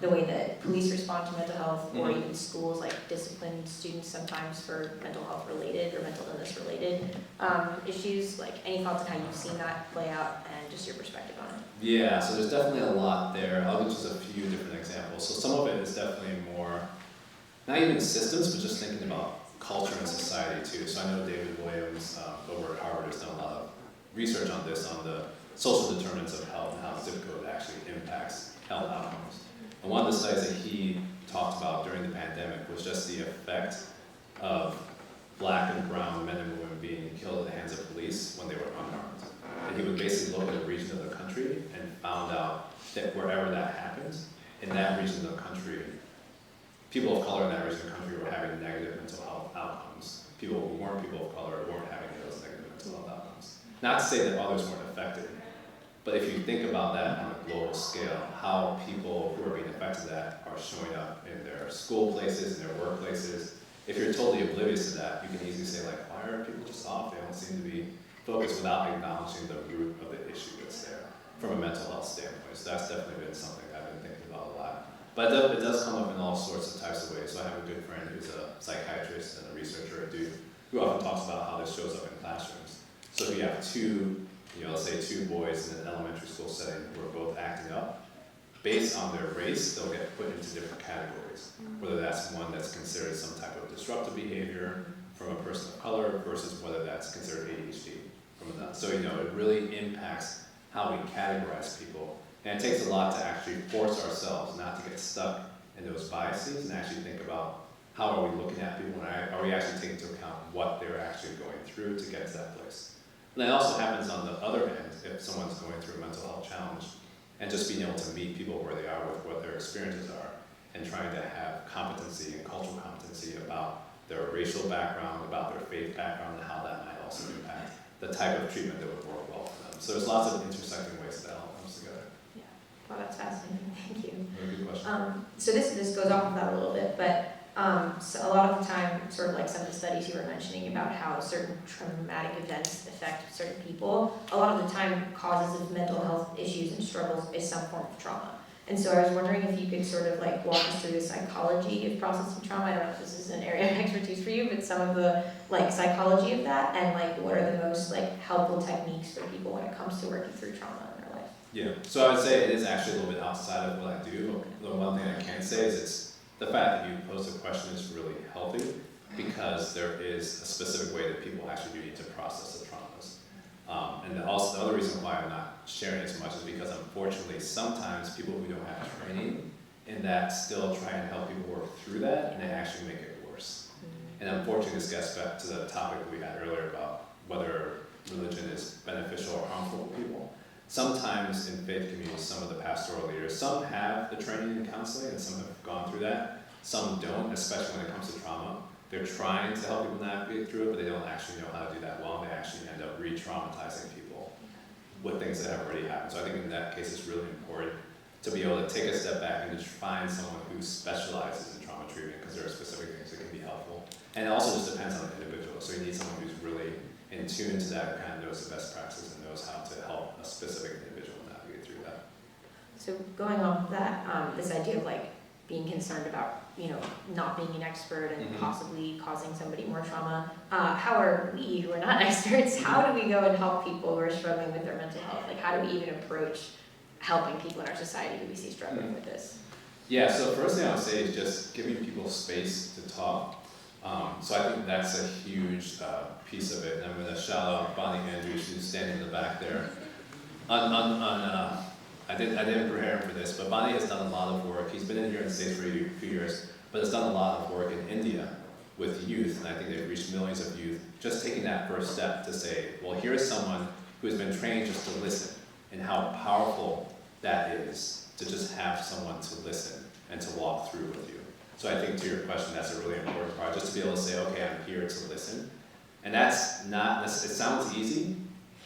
the way that police respond to mental health, or even schools like discipline students sometimes for mental health related or mental illness related issues? Like any thoughts on how you've seen that play out and just your perspective on it? Yeah, so there's definitely a lot there. I'll give just a few different examples. So some of it is definitely more, not even systems, but just thinking about culture and society too. So I know David Williams over at Harvard has done a lot of research on this, on the social determinants of health and how zip code actually impacts health outcomes. And one of the studies that he talked about during the pandemic was just the effect of Black and brown men and women being killed at the hands of police when they were unarmed. And he would basically look at a region of the country and found out that wherever that happens, in that region of the country, people of color in that region of the country were having negative mental health outcomes. People who weren't people of color weren't having those negative mental health outcomes. Not to say that others weren't affected, but if you think about that on a global scale, how people who are being affected by that are showing up in their school places, in their workplaces. If you're totally oblivious to that, you can easily say like, why are people just off? They don't seem to be focused, without acknowledging the root of the issue that's there from a mental health standpoint. So that's definitely been something I've been thinking about a lot. But it does come up in all sorts of types of ways. So I have a good friend who's a psychiatrist and a researcher at Duke who often talks about how this shows up in classrooms. So if you have let's say two boys in an elementary school setting who are both acting up, based on their race, they'll get put into different categories. Whether that's one that's considered some type of disruptive behavior from a person of color versus whether that's considered ADHD. from that. So, it really impacts how we categorize people. And it takes a lot to actually force ourselves not to get stuck in those biases and actually think about how are we looking at people and are we actually taking into account what they're actually going through to get to that place. And that also happens on the other end if someone's going through a mental health challenge and just being able to meet people where they are with what their experiences are and trying to have competency and cultural competency about their racial background, about their faith background, and how that might also impact the type of treatment that would work well for them. So there's lots of intersecting ways that all comes together. Yeah, well, that's fascinating, thank you. Very good question. So this goes off of that a little bit, but so a lot of the time, sort of like some of the studies you were mentioning about how certain traumatic events affect certain people, a lot of the time causes of mental health issues and struggles is some form of trauma. And so I was wondering if you could sort of like walk us through the psychology of processing trauma. I don't know if this is an area of expertise for you, but some of the like psychology of that and like what are the most like helpful techniques for people when it comes to working through trauma in their life. Yeah, so I would say it is actually a little bit outside of what I do. The one thing I can say is it's the fact that you posed a question is really healthy because there is a specific way that people actually do need to process the traumas. And also the other reason why I'm not sharing as much is because unfortunately sometimes people who don't have training in that still try and help people work through that and they actually make it worse. And unfortunately this gets back to the topic we had earlier about whether religion is beneficial or harmful to people. Sometimes in faith communities, some of the pastoral leaders, some have the training in counseling and some have gone through that. Some don't, especially when it comes to trauma. They're trying to help people navigate through it, but they don't actually know how to do that well, and they actually end up re-traumatizing people with things that have already happened. So I think in that case, it's really important to be able to take a step back and just find someone who specializes in trauma treatment, because there are specific things that can be helpful. And it also just depends on the individual. So you need someone who's really in tune to that, who kind of knows the best practices and knows how to help a specific individual navigate through that. So going off of that, this idea of like being concerned about, not being an expert and possibly causing somebody more trauma, how are we who are not experts, how do we go and help people who are struggling with their mental health? Like how do we even approach helping people in our society who we see struggling with this? Yeah, so first thing I would say is just giving people space to talk. So I think that's a huge piece of it. And I'm going to shout out Bonnie Andrews, who's standing in the back there. I didn't prepare him for this, but Bonnie has done a lot of work. He's been in here in the States for a few years, but has done a lot of work in India with youth, and I think they've reached millions of youth. Just taking that first step to say, well, here's someone who has been trained just to listen, and how powerful that is to just have someone to listen and to walk through with you. So I think to your question, that's a really important part, just to be able to say, okay, I'm here to listen. And that's not, it sounds easy,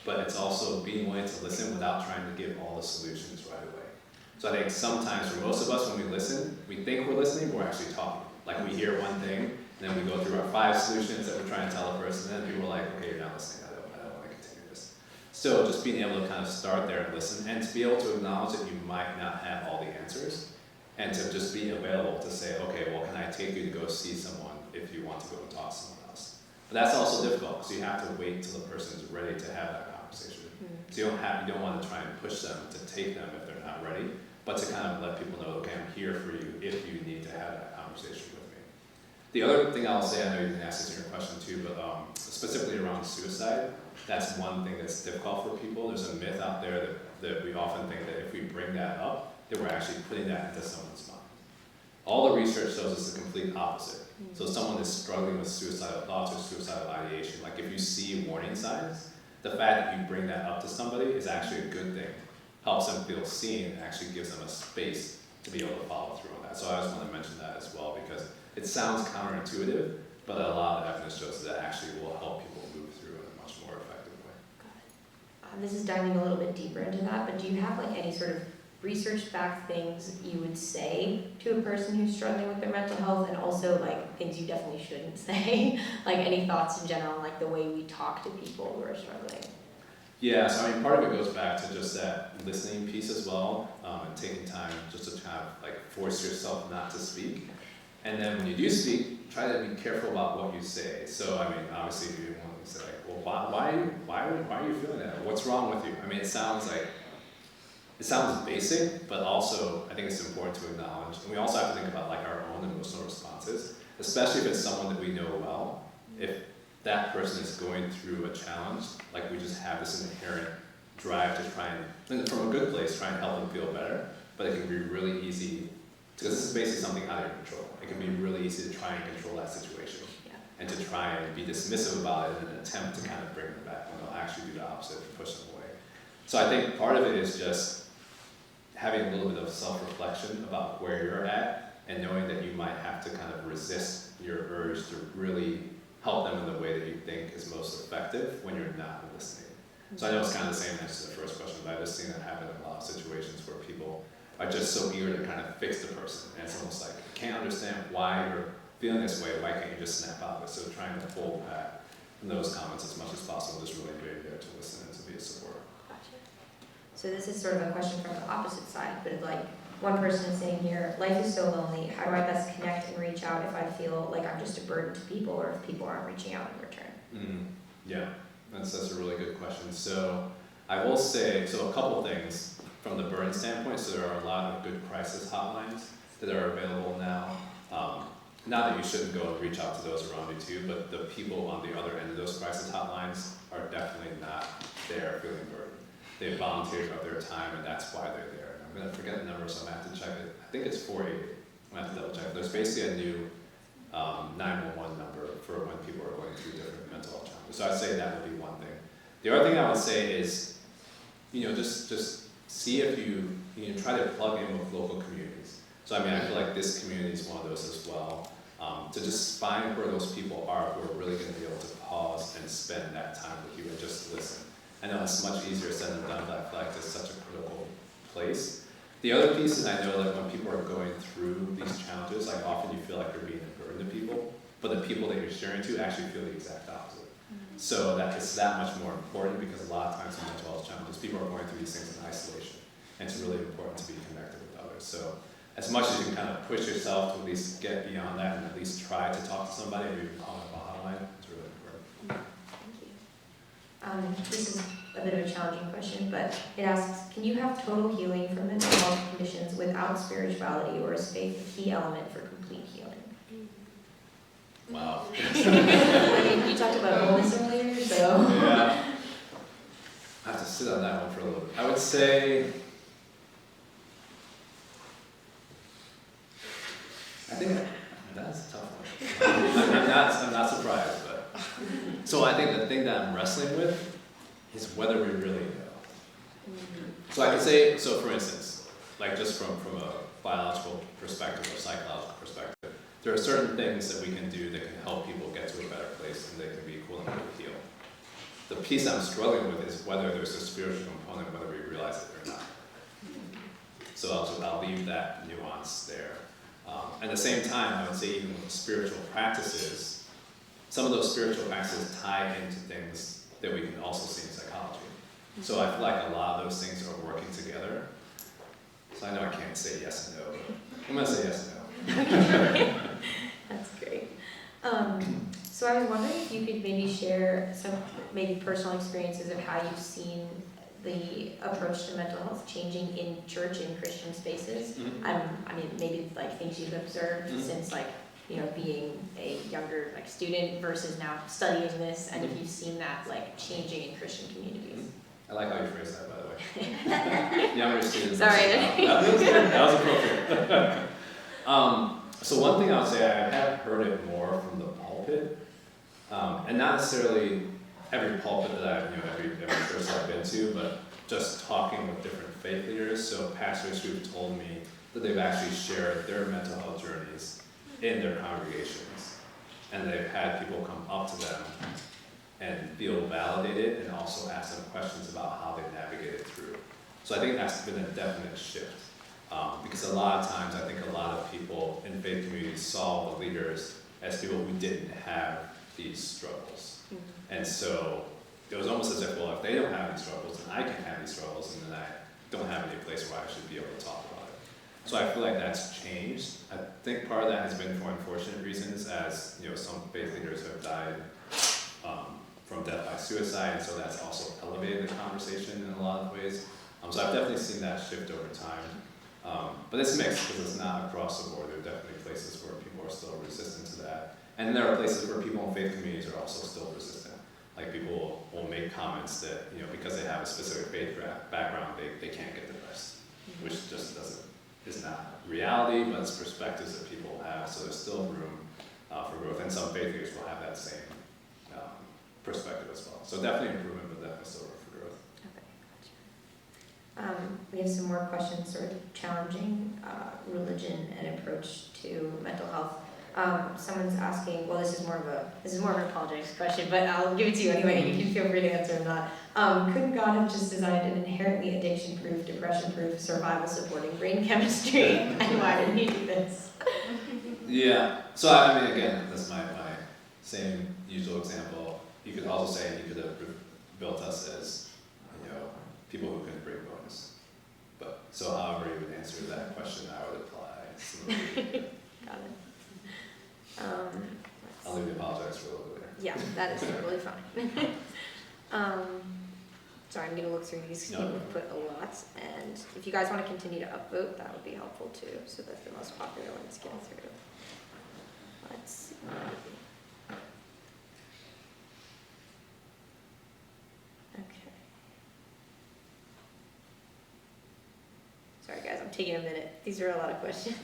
but it's also being willing to listen without trying to give all the solutions right away. So I think sometimes for most of us when we listen, we think we're listening, but we're actually talking. Like we hear one thing, and then we go through our 5 solutions that we're trying to tell a person, and then people are like, okay, you're not listening, I don't want to continue this. So just being able to kind of start there and listen, and to be able to acknowledge that you might not have all the answers, and to just be available to say, okay, well, can I take you to go see someone if you want to go and talk to someone else? But that's also difficult, because you have to wait till the person is ready to have that conversation. So you don't want to try and push them to take them if they're not ready, but to kind of let people know, okay, I'm here for you if you need to have that conversation with me. The other thing I'll say, I know you didn't ask this in your question too, but specifically around suicide, that's one thing that's difficult for people. There's a myth out there that we often think that if we bring that up, that we're actually putting that into someone's mind. All the research shows us the complete opposite. So someone is struggling with suicidal thoughts or suicidal ideation, like if you see warning signs, the fact that you bring that up to somebody is actually a good thing. Helps them feel seen and actually gives them a space to be able to follow through on that. So I just want to mention that as well, because it sounds counterintuitive, but a lot of evidence shows that actually will help people move through in a much more effective way. This is diving a little bit deeper into that, but do you have like any sort of research-backed things you would say to a person who's struggling with their mental health, and also like things you definitely shouldn't say? Like any thoughts in general, like the way we talk to people who are struggling? Yeah, so I mean, part of it goes back to just that listening piece as well, and taking time just to kind of like force yourself not to speak. And then when you do speak, try to be careful about what you say. So I mean, obviously you want to say like, well, why are you feeling that? What's wrong with you? I mean, it sounds basic, but also I think it's important to acknowledge. And we also have to think about like our own emotional responses, especially if it's someone that we know well. that person is going through a challenge, like we just have this inherent drive to try and from a good place, try and help them feel better, but it can be really easy, because this is basically something out of your control. It can be really easy to try and control that situation and to try and be dismissive about it in an attempt to kind of bring them back when they'll actually do the opposite and push them away. So I think part of it is just having a little bit of self-reflection about where you're at and knowing that you might have to kind of resist your urge to really help them in the way that you think is most effective when you're not listening. So I know it's kind of the same answer to the first question, but I've just seen that happen in a lot of situations where people are just so eager to kind of fix the person. And it's almost like, I can't understand why you're feeling this way, why can't you just snap out of it? So trying to pull back from those comments as much as possible, just really being there to listen and to be a support. Gotcha. So this is sort of a question from the opposite side, but like one person is saying here, life is so lonely, how do I best connect and reach out if I feel like I'm just a burden to people or if people aren't reaching out in return? Yeah, that's a really good question. So I will say, so a couple things from the burden standpoint. So there are a lot of good crisis hotlines that are available now. Not that you shouldn't go and reach out to those around you too, but the people on the other end of those crisis hotlines are definitely not there feeling burdened. They volunteered of their time and that's why they're there. I'm going to forget the number, so I'm going to have to check it. I think it's 480. I'm going to have to double check. There's basically a new 911 number for when people are going through different mental health challenges. So I'd say that would be one thing. The other thing I would say is, just see if you try to plug in with local communities. So I feel like this community is one of those as well. To just find where those people are who are really going to be able to pause and spend that time with you and just listen. I know it's much easier said than done, but I feel like it's such a critical place. The other piece is I know that when people are going through these challenges, like often you feel like you're being a burden to people, but the people that you're sharing to actually feel the exact opposite. So that it's that much more important because a lot of times in mental health challenges, people are going through these things in isolation. And it's really important to be connected with others. So as much as you can kind of push yourself to at least get beyond that and at least try to talk to somebody or even call them a hotline, it's really important. Thank you. This is a bit of a challenging question, but it asks, can you have total healing from mental health conditions without spirituality, or is faith a key element for complete healing? Wow. You talked about wholeness earlier, so. Yeah. I have to sit on that one for a little bit. I would say, I think that's a tough one. I'm not surprised, but. So I think the thing that I'm wrestling with is whether we really know. So I can say, so for instance, like just from a biological perspective or psychological perspective, there are certain things that we can do that can help people get to a better place and they can be quote unquote heal. The piece I'm struggling with is whether there's a spiritual component, whether we realize it or not. So I'll leave that nuance there. At the same time, I would say even with spiritual practices, some of those spiritual practices tie into things that we can also see in psychology. So I feel like a lot of those things are working together. So I know I can't say yes and no, but I'm going to say yes and no. That's great. So I was wondering if you could maybe share some maybe personal experiences of how you've seen the approach to mental health changing in church and Christian spaces. Maybe like things you've observed since being a younger student versus now studying this, and if you've seen that changing in Christian communities. I like how you phrased that, by the way. Younger students. Sorry. That was good. That was appropriate. So one thing I would say, I have heard it more from the pulpit, and not necessarily every pulpit that every church I've been to, but just talking with different faith leaders. So pastors who've told me that they've actually shared their mental health journeys in their congregations, and they've had people come up to them and feel validated and also ask them questions about how they navigated through. So I think that's been a definite shift. Because a lot of times I think a lot of people in faith communities saw the leaders as people who didn't have these struggles. And so it was almost as if, well, if they don't have these struggles, then I can have these struggles, and then I don't have any place where I should be able to talk about it. So I feel like that's changed. I think part of that has been for unfortunate reasons, as some faith leaders have died from death by suicide, and so that's also elevated the conversation in a lot of ways. So I've definitely seen that shift over time. But it's mixed because it's not across the board. There are definitely places where people are still resistant to that. And there are places where people in faith communities are also still resistant. Like people will make comments that, because they have a specific faith background, they can't get depressed, which just is not reality, but it's perspectives that people have. So there's still room for growth, and some faith leaders will have that same perspective as well. So definitely improvement, but definitely still room for growth. Okay, gotcha. We have some more questions sort of challenging religion and approach to mental health. Someone's asking, well, this is more of an apologetics question, but I'll give it to you anyway. You can feel free to answer or not. Couldn't God have just designed an inherently addiction-proof, depression-proof, survival-supporting brain chemistry? And why didn't he do this? Yeah. So I mean, again, that's my same usual example. You could also say he could have built us as, people who couldn't break bones. But so however you would answer that question, I would apply. Got it. I'll leave the apologize for a little bit later. Yeah, that is totally fine. Sorry, I'm going to look through these. No. People put a lot, and if you guys want to continue to upvote, that would be helpful too, so that the most popular ones get through. Let's see. Okay. Sorry guys, I'm taking a minute. These are a lot of questions.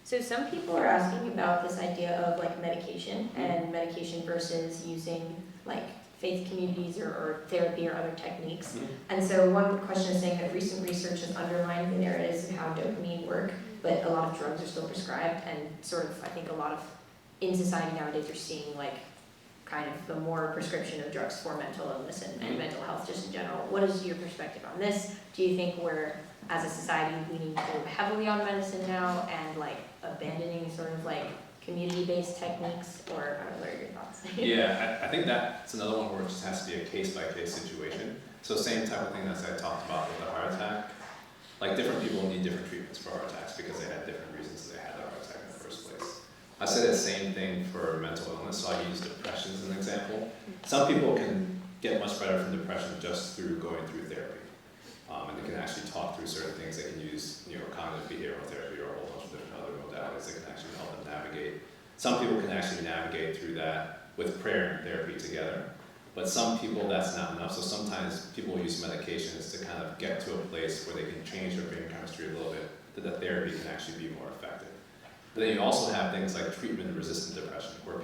So some people are asking about this idea of like medication and medication versus using like faith communities or therapy or other techniques. And so one question is saying that recent research has undermined the narratives of how dopamine work, but a lot of drugs are still prescribed, and sort of, I think a lot of, in society nowadays, you're seeing like kind of the more prescription of drugs for mental illness and mental health just in general. What is your perspective on this? Do you think we're, as a society, leaning too heavily on medicine now and like abandoning sort of like community-based techniques, or what are your thoughts? Yeah, I think that's another one where it just has to be a case-by-case situation. So same type of thing as I talked about with the heart attack. Like different people need different treatments for heart attacks because they had different reasons they had the heart attack in the first place. I say the same thing for mental illness, so I use depression as an example. Some people can get much better from depression just through going through therapy. And they can actually talk through certain things. They can use, cognitive behavioral therapy or a whole bunch of different other modalities that can actually help them navigate. Some people can actually navigate through that with prayer and therapy together. But some people, that's not enough. So sometimes people use medications to kind of get to a place where they can change their brain chemistry a little bit, that the therapy can actually be more effective. But then you also have things like treatment-resistant depression, where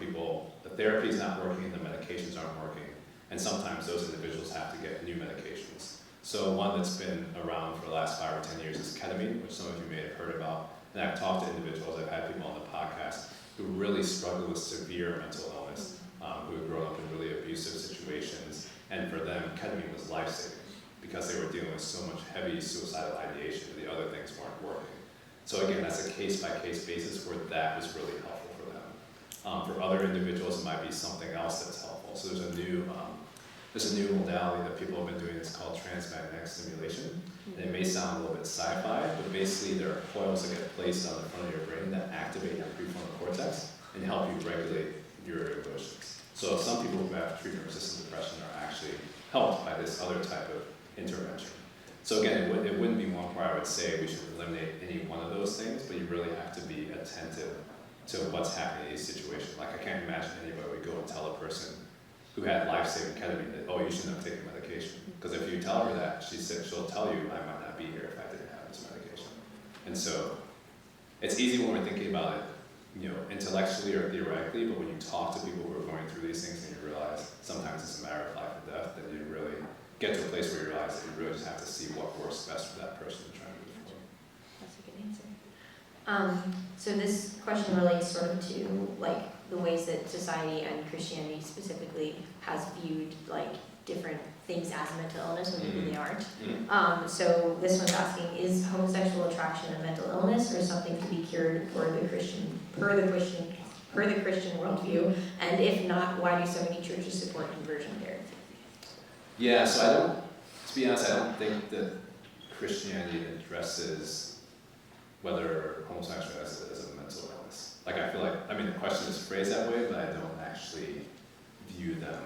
the therapy is not working and the medications aren't working. And sometimes those individuals have to get new medications. So one that's been around for the last 5 or 10 years is ketamine, which some of you may have heard about. And I've talked to individuals, I've had people on the podcast who really struggle with severe mental illness, who have grown up in really abusive situations. And for them, ketamine was life-saving because they were dealing with so much heavy suicidal ideation that the other things weren't working. So again, that's a case-by-case basis where that was really helpful for them. For other individuals, it might be something else that's helpful. So there's a new modality that people have been doing. It's called transmagnetic stimulation. And it may sound a little bit sci-fi, but basically there are coils that get placed on the front of your brain that activate your prefrontal cortex and help you regulate your emotions. So some people who have treatment-resistant depression are actually helped by this other type of intervention. So again, it wouldn't be one where I would say we should eliminate any one of those things, but you really have to be attentive to what's happening in each situation. Like I can't imagine anybody would go and tell a person who had life-saving ketamine that, oh, you shouldn't have taken medication. Because if you tell her that, she'll tell you, I might not be here if I didn't have this medication. And so it's easy when we're thinking about it, intellectually or theoretically, but when you talk to people who are going through these things and you realize sometimes it's a matter of life and death, then you really get to a place where you realize that you really just have to see what works best for that person and try to move forward. That's a good answer. So this question relates sort of to like the ways that society and Christianity specifically has viewed like different things as mental illness when maybe they aren't. So this one's asking, is homosexual attraction a mental illness or something to be cured per the Christian worldview? And if not, why do so many churches support conversion therapy? Yeah, so to be honest, I don't think that Christianity addresses whether homosexuality is a mental illness. Like I feel like, the question is phrased that way, but I don't actually view them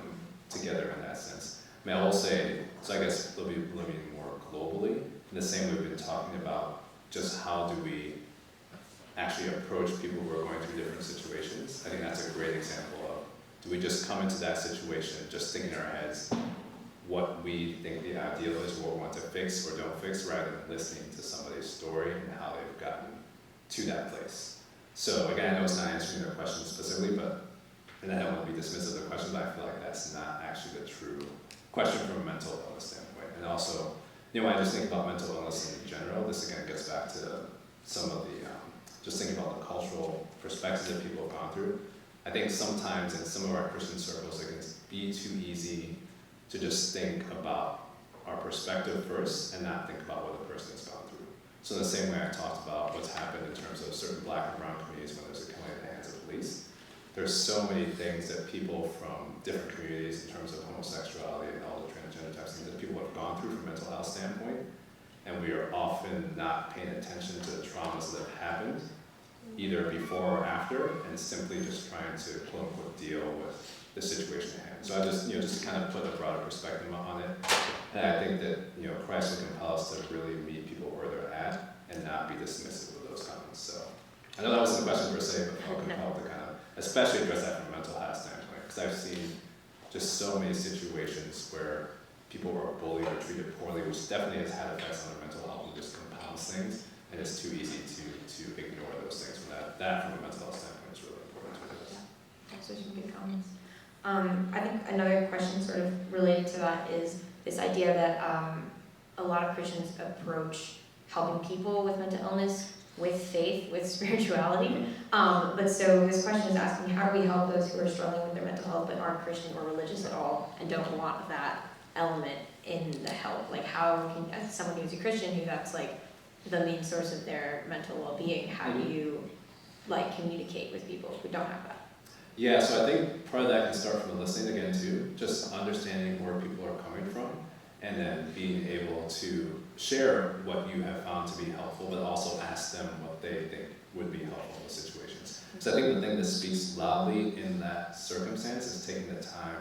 together in that sense. I will say, So I guess they'll be living more globally. In the same way we've been talking about just how do we actually approach people who are going through different situations. I think that's a great example of, do we just come into that situation just thinking in our heads what we think the ideal is, what we want to fix or don't fix, rather than listening to somebody's story and how they've gotten to that place. So again, I know it's not answering your question specifically, and I don't want to be dismissive of the question, but I feel like that's not actually the true question from a mental illness standpoint. And also, when I just think about mental illness in general, this again gets back to some of the, just thinking about the cultural perspectives that people have gone through. I think sometimes in some of our Christian circles, it can be too easy to just think about our perspective first and not think about what the person has gone through. So in the same way I talked about what's happened in terms of certain black and brown communities when there's a killing at the hands of police, there's so many things that people from different communities in terms of homosexuality and all the transgender types of things that people have gone through from a mental health standpoint, and we are often not paying attention to the traumas that have happened, either before or after, and simply just trying to quote unquote deal with the situation at hand. So I just, just to kind of put a broader perspective on it, and I think that, Christ will compel us to really meet people where they're at and not be dismissive of those comments. So I know that wasn't a question per se, but I'll compel to kind of, especially address that from a mental health standpoint, because I've seen just so many situations where people were bullied or treated poorly, which definitely has had effects on their mental health and just compounds things, and it's too easy to ignore those things. From that from a mental health standpoint is really important to address. Those are some good comments. I think another question sort of related to that is this idea that a lot of Christians approach helping people with mental illness with faith, with spirituality. But so this question is asking, how do we help those who are struggling with their mental health but aren't Christian or religious at all and don't want that element in the help? Like how can, as someone who's a Christian who that's like the main source of their mental well-being, how do you like communicate with people who don't have that? Yeah, so I think part of that can start from the listening again too, just understanding where people are coming from, and then being able to share what you have found to be helpful, but also ask them what they think would be helpful in those situations. So I think the thing that speaks loudly in that circumstance is taking the time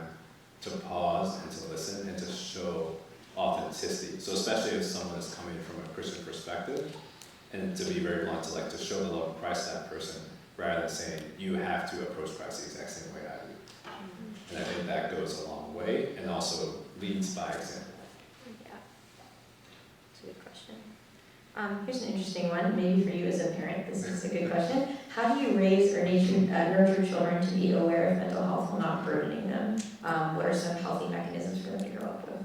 to pause and to listen and to show authenticity. So especially if someone is coming from a Christian perspective, and to be very blunt, to show the love of Christ to that person, rather than saying, you have to approach Christ the exact same way I do. And I think that goes a long way, and also leads by example. Yeah, it's a good question. Here's an interesting one, maybe for you as a parent, this is a good question. How do you raise or nurture children to be aware of mental health while not burdening them? What are some healthy mechanisms for them to grow up with?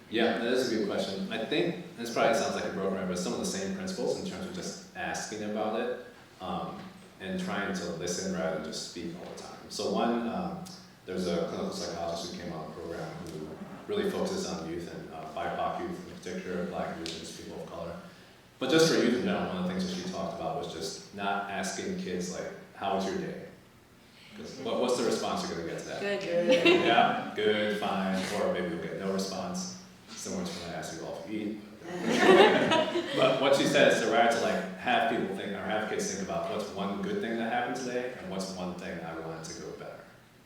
Yeah, that is a good question. I think, this probably sounds like a broken record, but some of the same principles in terms of just asking about it, and trying to listen rather than just speak all the time. So one, there's a clinical psychologist who came on the program who really focuses on youth and BIPOC youth in particular, Black and Indigenous people of color. But just for youth in general, one of the things that she talked about was just not asking kids like, how was your day? Because what's the response you're going to get to that? Good. Yeah, good, fine, or maybe you'll get no response. Someone's going to ask you all if you eat. But what she said is to rather to have people think, or have kids think about what's one good thing that happened today and what's one thing I wanted to go better.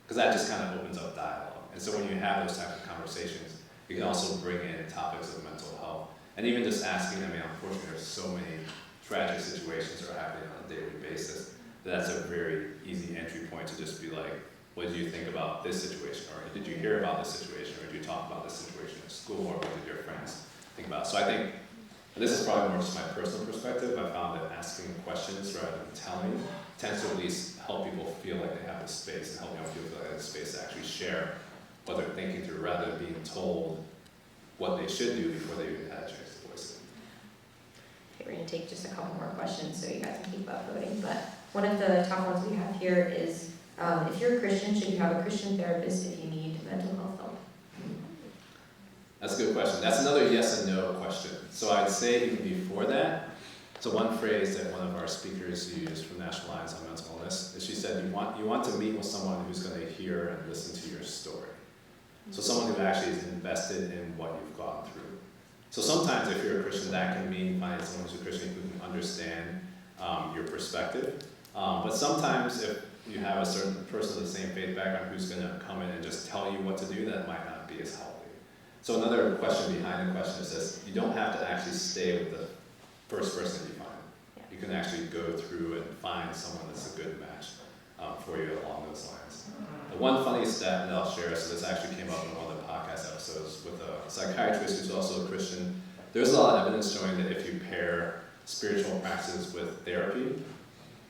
Because that just kind of opens up dialogue. And so when you have those types of conversations, you can also bring in topics of mental health. And even just asking, unfortunately there's so many tragic situations that are happening on a daily basis, that's a very easy entry point to just be like, what did you think about this situation? Or did you hear about this situation? Or did you talk about this situation at school? Or what did your friends think about? So I think, and this is probably more just my personal perspective, I found that asking questions rather than telling tends to at least help people feel like they have the space and help young people feel like they have the space to actually share what they're thinking through rather than being told what they should do before they even had a chance to voice it. Okay, we're going to take just a couple more questions so you guys can keep up voting. But one of the top ones we have here is, if you're a Christian, should you have a Christian therapist if you need mental health help? That's a good question. That's another yes and no question. So I'd say even before that, so one phrase that one of our speakers used from National Alliance on Mental Illness is she said, you want to meet with someone who's going to hear and listen to your story. So someone who actually is invested in what you've gone through. So sometimes if you're a Christian, that can mean finding someone who's a Christian who can understand your perspective. But sometimes if you have a certain person of the same faith background who's going to come in and just tell you what to do, that might not be as healthy. So another question behind the question is this: you don't have to actually stay with the first person you find. Yeah. You can actually go through and find someone that's a good match for you along those lines. The one funny stat that I'll share, so this actually came up in one of the podcast episodes with a psychiatrist who's also a Christian. There's a lot of evidence showing that if you pair spiritual practices with therapy,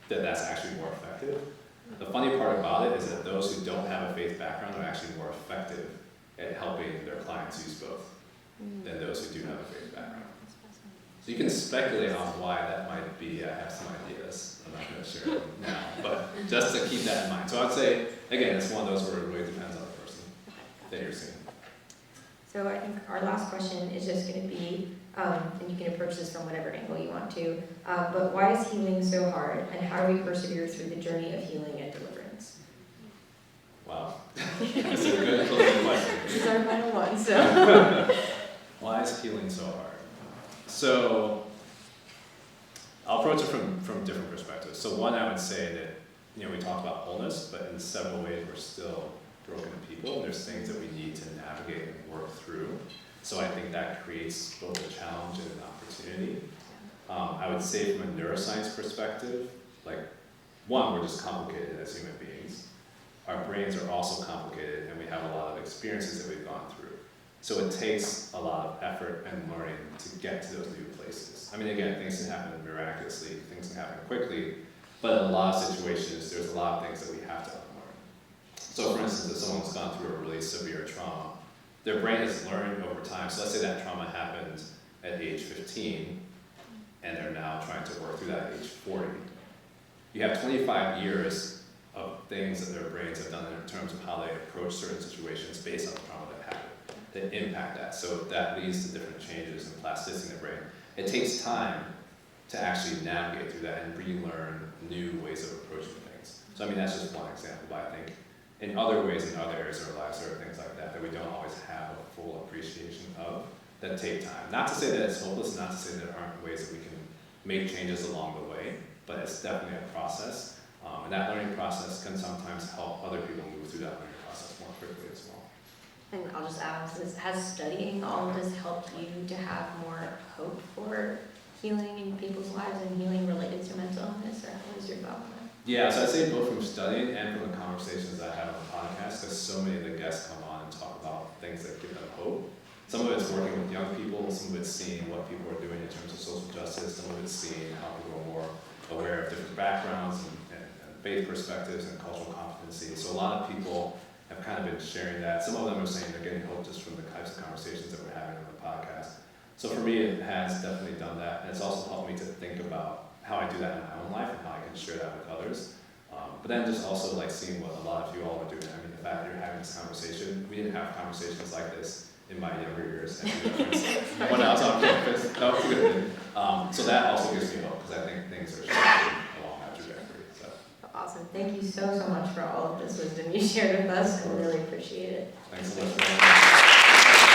that's actually more effective. The funny part about it is that those who don't have a faith background are actually more effective at helping their clients use both than those who do have a faith background. So you can speculate on why that might be. I have some ideas. I'm not going to share them now, but just to keep that in mind. So I'd say, again, it's one of those where it really depends on the person that you're seeing. So I think our last question is just going to be, and you can approach this from whatever angle you want to, but why is healing so hard, and how do we persevere through the journey of healing and deliverance? Wow. That's a good closing question. This is our final one, so. Why is healing so hard? So I'll approach it from different perspectives. So one, I would say that, we talked about wholeness, but in several ways we're still broken people, and there's things that we need to navigate and work through. So I think that creates both a challenge and an opportunity. I would say from a neuroscience perspective, one, we're just complicated as human beings. Our brains are also complicated, and we have a lot of experiences that we've gone through. So it takes a lot of effort and learning to get to those new places. I mean, again, things can happen miraculously, things can happen quickly, but in a lot of situations, there's a lot of things that we have to unlearn. So for instance, if someone's gone through a really severe trauma, their brain has learned over time. So let's say that trauma happened at age 15, and they're now trying to work through that at age 40. You have 25 years of things that their brains have done in terms of how they approach certain situations based on the trauma that happened, that impact that. So that leads to different changes and plasticity in the brain. It takes time to actually navigate through that and relearn new ways of approaching things. So I mean, that's just one example, but I think in other ways, in other areas of our lives, there are things like that that we don't always have a full appreciation of, that take time. Not to say that it's hopeless, not to say there aren't ways that we can make changes along the way, but it's definitely a process. And that learning process can sometimes help other people move through that learning process more quickly as well. And I'll just add on to this, has studying all of this helped you to have more hope for healing in people's lives and healing related to mental illness, or what is your thought on that? Yeah, so I'd say both from studying and from the conversations that I have on the podcast, because so many of the guests come on and talk about things that give them hope. Some of it's working with young people, some of it's seeing what people are doing in terms of social justice, some of it's seeing how people are more aware of different backgrounds and faith perspectives and cultural competency. So a lot of people have kind of been sharing that. Some of them are saying they're getting hope just from the types of conversations that we're having on the podcast. So for me, it has definitely done that. And it's also helped me to think about how I do that in my own life and how I can share that with others. But then just also seeing what a lot of you all are doing. I mean, the fact that you're having this conversation, we didn't have conversations like this in my younger years when I was on campus. That was a good thing. So that also gives me hope, because I think things are shifting along that trajectory. So. Awesome. Thank you so much for all of this wisdom you shared with us. I really appreciate it. Thanks so much.